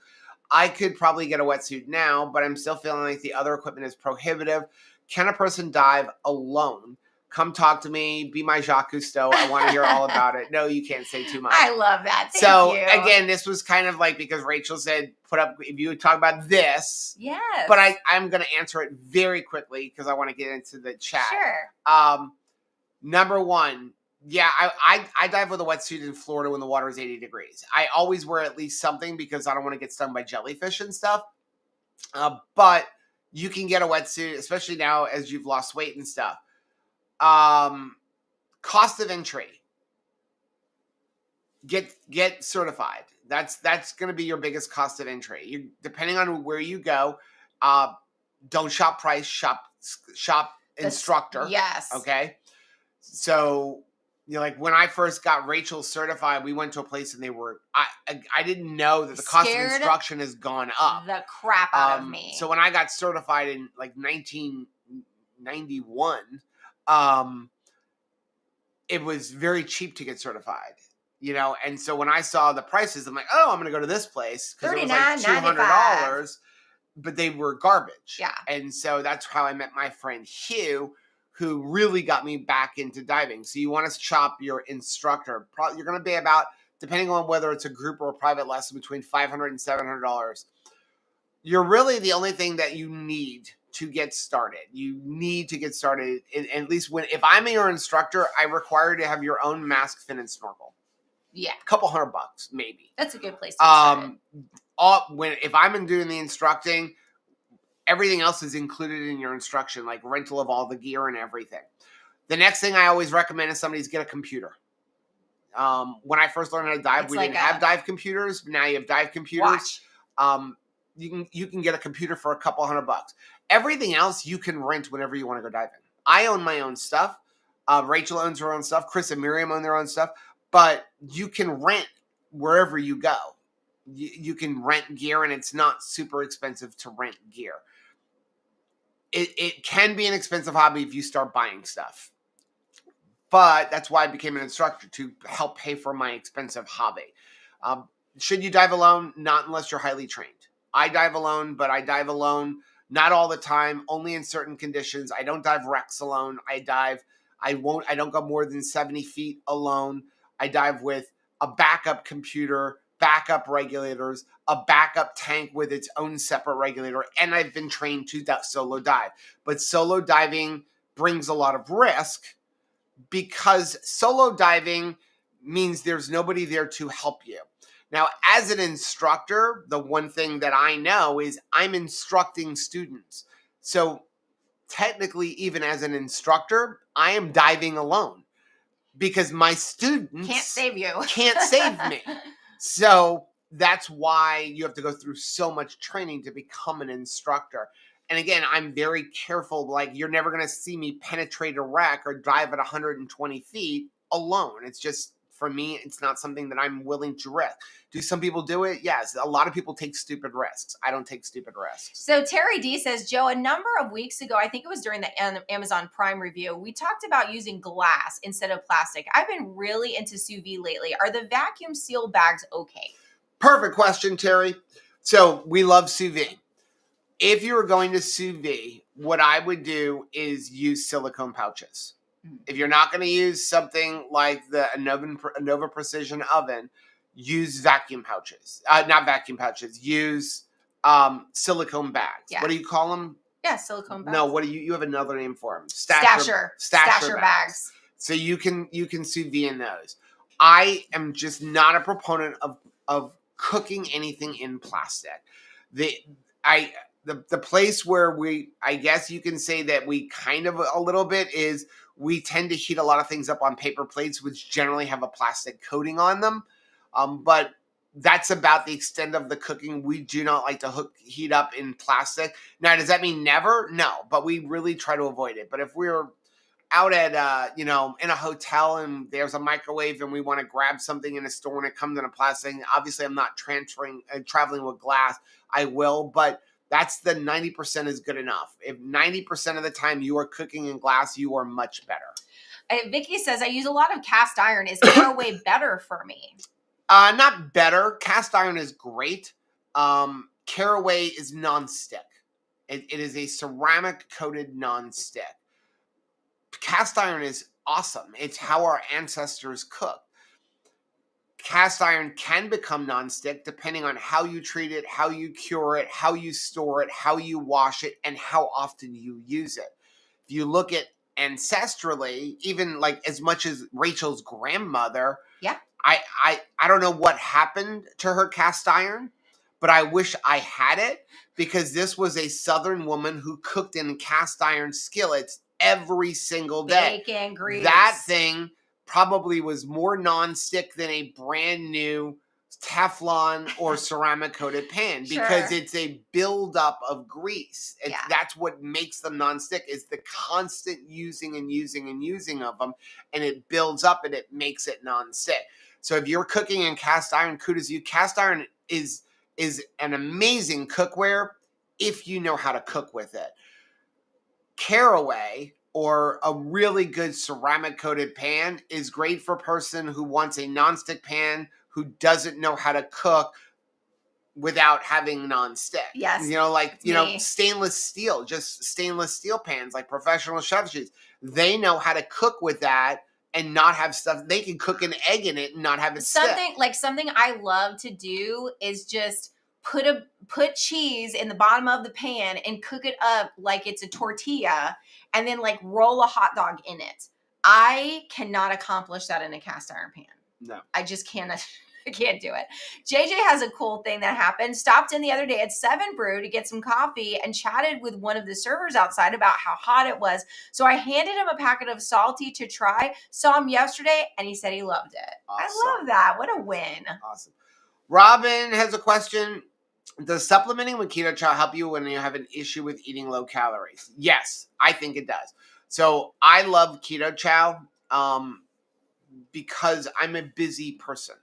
I could probably get a wetsuit now, but I'm still feeling like the other equipment is prohibitive. Can a person dive alone? Come talk to me. Be my Jacques Cousteau. I want to hear all about it. No, you can't say too much. I love that. Thank you. Again, this was kind of like because Rachel said, put up, if you would talk about this. Yes. But I'm going to answer it very quickly because I want to get into the chat. Sure. Number one, yeah, I dive with a wetsuit in Florida when the water is 80 degrees. I always wear at least something because I don't want to get stung by jellyfish and stuff. But you can get a wetsuit, especially now as you've lost weight and stuff. Cost of entry. Get certified. That's going to be your biggest cost of entry. Depending on where you go, don't shop price, shop instructor. Yes. Okay. So, like when I first got Rachel certified, we went to a place and I didn't know that the cost of instruction has gone up. The crap out of me. So when I got certified in like 1991, it was very cheap to get certified, and so when I saw the prices, I'm like, oh, I'm going to go to this place because it was like $200, but they were garbage. Yeah. And so that's how I met my friend Hugh, who really got me back into diving. So you want to shop your instructor. You're going to be about, depending on whether it's a group or a private lesson, between $500 and $700. You're really the only thing that you need to get started. You need to get started. And at least if I'm your instructor, I require you to have your own mask, fin, and snorkel. Yeah. A couple $100, maybe. That's a good place to start. If I'm doing the instructing, everything else is included in your instruction, like rental of all the gear and everything. The next thing I always recommend is somebody's get a computer. When I first learned how to dive, we didn't have dive computers. Now you have dive computers. Watch. You can get a computer for a couple $100. Everything else you can rent whenever you want to go diving. I own my own stuff. Rachel owns her own stuff. Chris and Miriam own their own stuff. But you can rent wherever you go. You can rent gear, and it's not super expensive to rent gear. It can be an expensive hobby if you start buying stuff. But that's why I became an instructor, to help pay for my expensive hobby. Should you dive alone? Not unless you're highly trained. I dive alone, but I dive alone not all the time, only in certain conditions. I don't dive wrecks alone. I don't go more than 70 feet alone. I dive with a backup computer, backup regulators, a backup tank with its own separate regulator, and I've been trained to solo dive. But solo diving brings a lot of risk because solo diving means there's nobody there to help you. Now, as an instructor, the one thing that I know is I'm instructing students. So technically, even as an instructor, I am diving alone because my students can't save you. Can't save me. So that's why you have to go through so much training to become an instructor. And again, I'm very careful. Like, you're never going to see me penetrate a wreck or dive at 120 feet alone. It's just for me, it's not something that I'm willing to risk. Do some people do it? Yes. A lot of people take stupid risks. I don't take stupid risks. So Terry D says, Joe, a number of weeks ago, I think it was during the Amazon Prime review, we talked about using glass instead of plastic. I've been really into sous vide lately. Are the vacuum seal bags okay? Perfect question, Terry. So we love sous vide. If you were going to sous vide, what I would do is use silicone pouches. If you're not going to use something like the Nova Precision oven, use vacuum pouches. Not vacuum pouches. Use silicone bags. Yeah. What do you call them? Yeah, silicone bags. No, what do you have another name for them? Stasher bags. So you can sous vide in those. I am just not a proponent of cooking anything in plastic. The place where I guess you can say that we kind of a little bit is we tend to heat a lot of things up on paper plates, which generally have a plastic coating on them. But that's about the extent of the cooking. We do not like to heat up in plastic. Now, does that mean never? No, but we really try to avoid it. But if we're out at, in a hotel and there's a microwave and we want to grab something in a store and it comes in a plastic, obviously I'm not traveling with glass. I will, but that's the 90% is good enough. If 90% of the time you are cooking in glass, you are much better. Vicky says, I use a lot of cast iron. Is caraway better for me? Not better. Cast iron is great. Caraway is non-stick. It is a ceramic coated non-stick. Cast iron is awesome. It's how our ancestors cooked. Cast iron can become nonstick depending on how you treat it, how you cure it, how you store it, how you wash it, and how often you use it. If you look at ancestrally, even like as much as Rachel's grandmother, yeah, I don't know what happened to her cast iron, but I wish I had it because this was a Southern woman who cooked in cast iron skillets every single day. Bacon, grease. That thing probably was more non-stick than a brand new Teflon or ceramic coated pan because it's a buildup of grease. That's what makes them non-stick is the constant using and using and using of them, and it builds up and it makes it non-stick. So if you're cooking in cast iron, kudos to you. Cast iron is an amazing cookware if you know how to cook with it. Caraway or a really good ceramic coated pan is great for a person who wants a nonstick pan who doesn't know how to cook without having nonstick. Yes. Stainless steel pans like professional chefs use. They know how to cook with that and not have stuff. They can cook an egg in it and not have it stick. Something I love to do is just put cheese in the bottom of the pan and cook it up like it's a tortilla and then like roll a hot dog in it. I cannot accomplish that in a cast iron pan. No. I just cannot. I can't do it. JJ has a cool thing that happened. Stopped in the other day at 7 Brew to get some coffee and chatted with one of the servers outside about how hot it was. So I handed him a packet of salty to try. Saw him yesterday and he said he loved it. Awesome. I love that. What a win. Awesome. Robin has a question. Does supplementing with keto chow help you when you have an issue with eating low calories? Yes, I think it does. So I love keto chow because I'm a busy person.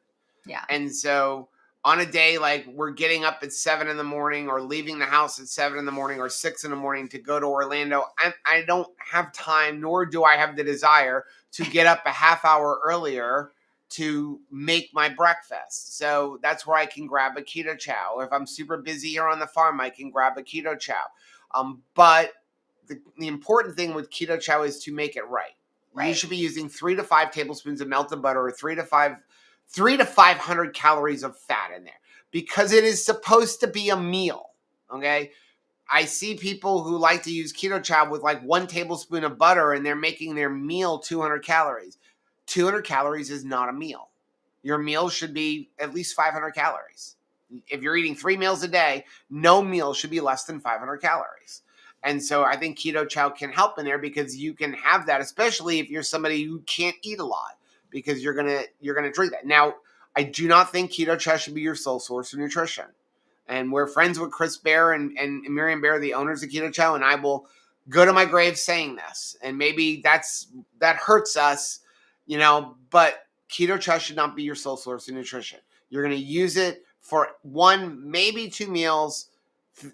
Yeah. And so on a day like we're getting up at 7 in the morning or leaving the house at 7 in the morning or 6 in the morning to go to Orlando, I don't have time, nor do I have the desire to get up a half hour earlier to make my breakfast. So that's where I can grab a keto chow. Or if I'm super busy here on the farm, I can grab a keto chow. But the important thing with keto chow is to make it right. You should be using 3 to 5 tablespoons of melted butter or 3 to 500 calories of fat in there because it is supposed to be a meal. Okay. I see people who like to use keto chow with like 1 tablespoon of butter and they're making their meal 200 calories. 200 calories is not a meal. Your meal should be at least 500 calories. If you're eating 3 meals a day, no meal should be less than 500 calories. And so I think keto chow can help in there because you can have that, especially if you're somebody who can't eat a lot, because you're gonna drink that. Now, I do not think keto chow should be your sole source of nutrition. And we're friends with Chris Bear and Miriam Bear, the owners of Keto Chow, and I will go to my grave saying this. And maybe that hurts us, but keto chow should not be your sole source of nutrition. You're going to use it for 1, maybe 2 meals,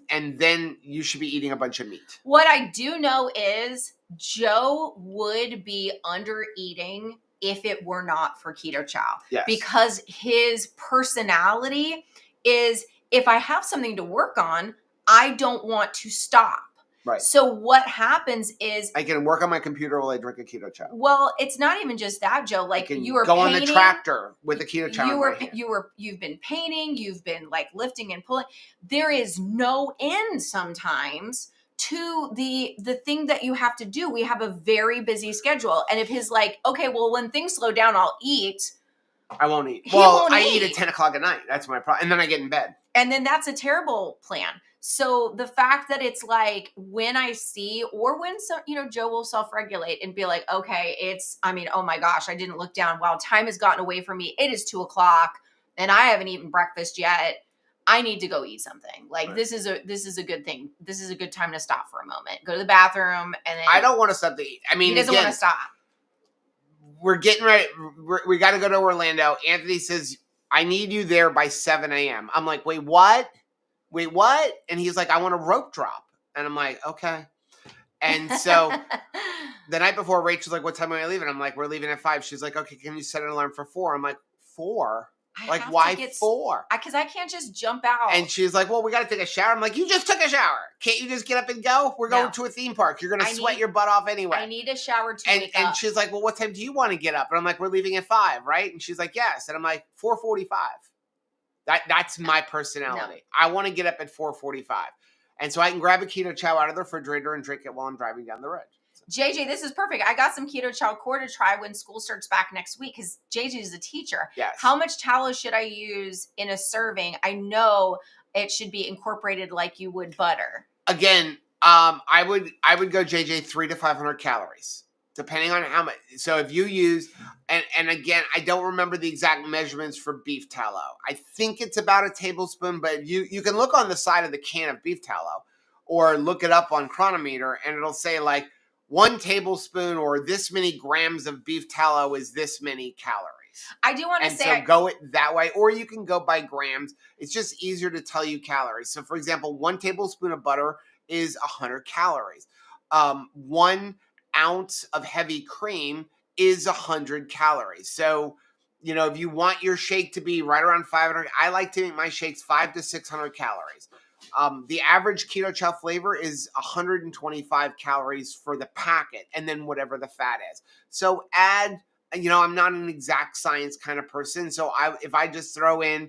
and then you should be eating a bunch of meat. What I do know is Joe would be under eating if it were not for keto chow. Yes. Because his personality is, if I have something to work on, I don't want to stop. Right. So what happens is I can work on my computer while I drink a keto chow. well, it's not even just that, Joe. Like you were go painting, on the tractor with a keto chow. You've been painting, you've been like lifting and pulling. There is no end sometimes to the thing that you have to do. We have a very busy schedule. And if his like, okay, well, when things slow down, I'll eat. I won't eat. I eat at 10 o'clock at night. That's my problem. And then I get in bed. And then that's a terrible plan. So the fact that it's like when I see, or when some, Joe will self-regulate and be like, okay, oh my gosh, I didn't look down. Wow, time has gotten away from me. It is 2:00 and I haven't eaten breakfast yet. I need to go eat something. Like right. This is a good thing. This is a good time to stop for a moment. Go to the bathroom and then I don't want to stop to eat. I mean, he doesn't want to stop. We're getting ready. We got to go to Orlando. Anthony says, I need you there by 7 a.m. I'm like, wait, what? And he's like, I want a rope drop. And I'm like, okay. And so the night before, Rachel's like, what time are we leaving? I'm like, we're leaving at 5. She's like, okay, can you set an alarm for 4? I'm like, 4? Like, why 4? Because I can't just jump out. And she's like, well, we got to take a shower. I'm like, you just took a shower. Can't you just get up and go? We're going to a theme park. You're going to sweat your butt off anyway. I need a shower to wake up. And she's like, well, what time do you want to get up? And I'm like, we're leaving at 5, right? And she's like, yes. And I'm like, 4:45. That's my personality. No. I want to get up at 4:45. And so I can grab a keto chow out of the refrigerator and drink it while I'm driving down the road. JJ, this is perfect. I got some keto chow core to try when school starts back next week because JJ is a teacher. Yes. How much tallow should I use in a serving? I know it should be incorporated like you would butter. Again, I would go JJ 300 to 500 calories. Depending on how much. So if you use, and again, I don't remember the exact measurements for beef tallow. I think it's about a tablespoon, but you can look on the side of the can of beef tallow or look it up on Chronometer and it'll say like 1 tablespoon or this many grams of beef tallow is this many calories. I do want to say. So go it that way, or you can go by grams. It's just easier to tell you calories. So for example, 1 tablespoon of butter is 100 calories. 1 ounce of heavy cream is 100 calories. So, if you want your shake to be right around 500, I like to make my shakes 500 to 600 calories. The average keto chow flavor is 125 calories for the packet, and then whatever the fat is. So add, I'm not an exact science kind of person. So if I just throw in,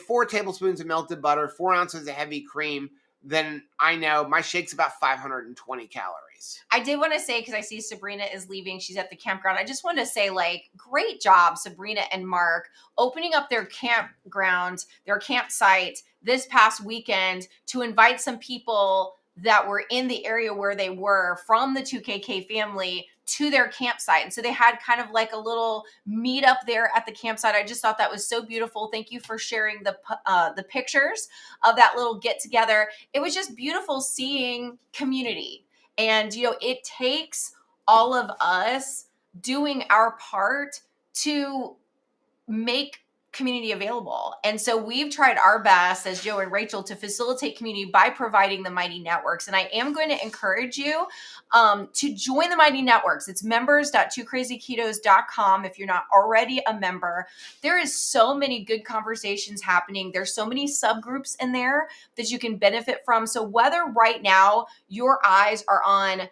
4 tablespoons of melted butter, 4 ounces of heavy cream, then I know my shake's about 520 calories. I did want to say, because I see Sabrina is leaving, she's at the campground. I just want to say, great job, Sabrina and Mark, opening up their campground, their campsite this past weekend to invite some people that were in the area where they were from the 2KK family to their campsite. And so they had kind of like a little meet up there at the campsite. I just thought that was so beautiful. Thank you for sharing the pictures of that little get together. It was just beautiful seeing community. And, it takes all of us doing our part to make community available. And so we've tried our best as Joe and Rachel to facilitate community by providing the Mighty Networks. And I am going to encourage you to join the Mighty Networks. It's members.2crazyketos.com if you're not already a member. There is so many good conversations happening. There's so many subgroups in there that you can benefit from. So whether right now your eyes are on,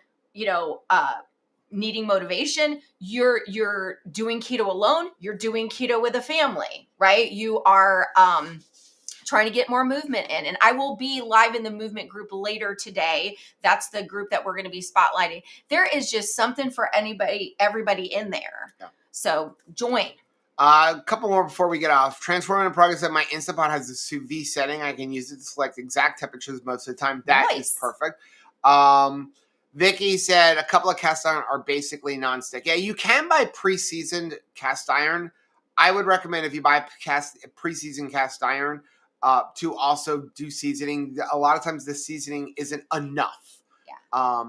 needing motivation, you're doing keto alone, you're doing keto with a family, right? You are trying to get more movement in. And I will be live in the movement group later today. That's the group that we're going to be spotlighting. There is just something for everybody in there. Yeah. So join. A couple more before we get off. Transforming in Progress that my Instapot has a sous vide setting. I can use it to select exact temperatures most of the time. That is perfect. Vicky said a couple of cast iron are basically nonstick. Yeah, you can buy pre-seasoned cast iron. I would recommend if you buy pre-seasoned cast iron to also do seasoning. A lot of times the seasoning isn't enough. Yeah.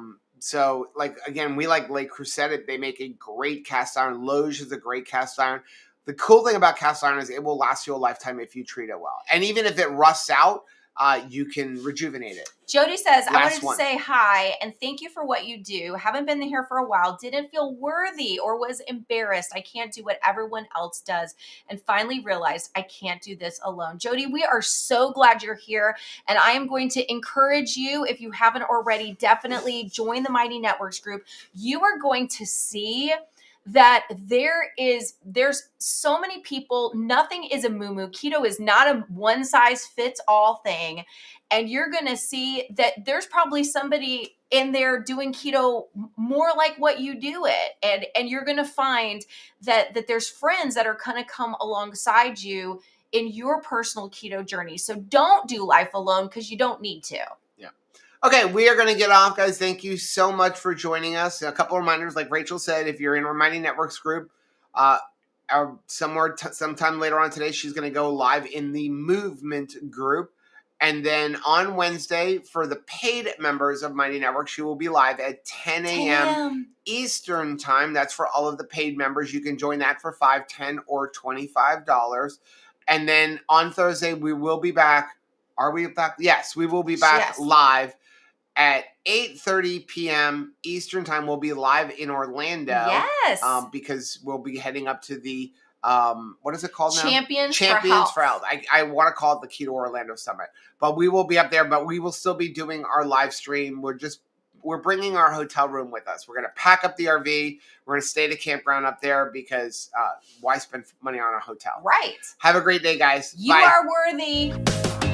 So, like, again, we like Le Creuset. They make a great cast iron. Loge is a great cast iron. The cool thing about cast iron is it will last you a lifetime if you treat it well. And even if it rusts out, you can rejuvenate it. Jody says, I wanted Last to one. say hi and thank you for what you do. Haven't been here for a while. Didn't feel worthy or was embarrassed. I can't do what everyone else does. And finally realized I can't do this alone. Jody, we are so glad you're here. And I am going to encourage you, if you haven't already, definitely join the Mighty Networks group. You are going to see that there's so many people. Nothing is a moo-moo. Keto is not a one size fits all thing. And you're going to see that there's probably somebody in there doing keto more like what you do it. And you're going to find that there's friends that are going to come alongside you in your personal keto journey. So don't do life alone because you don't need to. Yeah. Okay, we are going to get off, guys. Thank you so much for joining us. A couple reminders, like Rachel said, if you're in our Mighty Networks group, sometime later on today, she's going to go live in the movement group. And then on Wednesday, for the paid members of Mighty Network, she will be live at 10 a.m. Eastern time. That's for all of the paid members. You can join that for $5, $10, or $25. And then on Thursday, we will be back. Are we back? Yes, we will be back live at 8:30 p.m. Eastern time. We'll be live in Orlando. Yes. Because we'll be heading up to the what is it called now? Champions for Health. I want to call it the Keto Orlando Summit. But we will be up there, but we will still be doing our live stream. We're bringing our hotel room with us. We're going to pack up the RV. We're going to stay at a campground up there because why spend money on a hotel? Right. Have a great day, guys. You Bye. are worthy.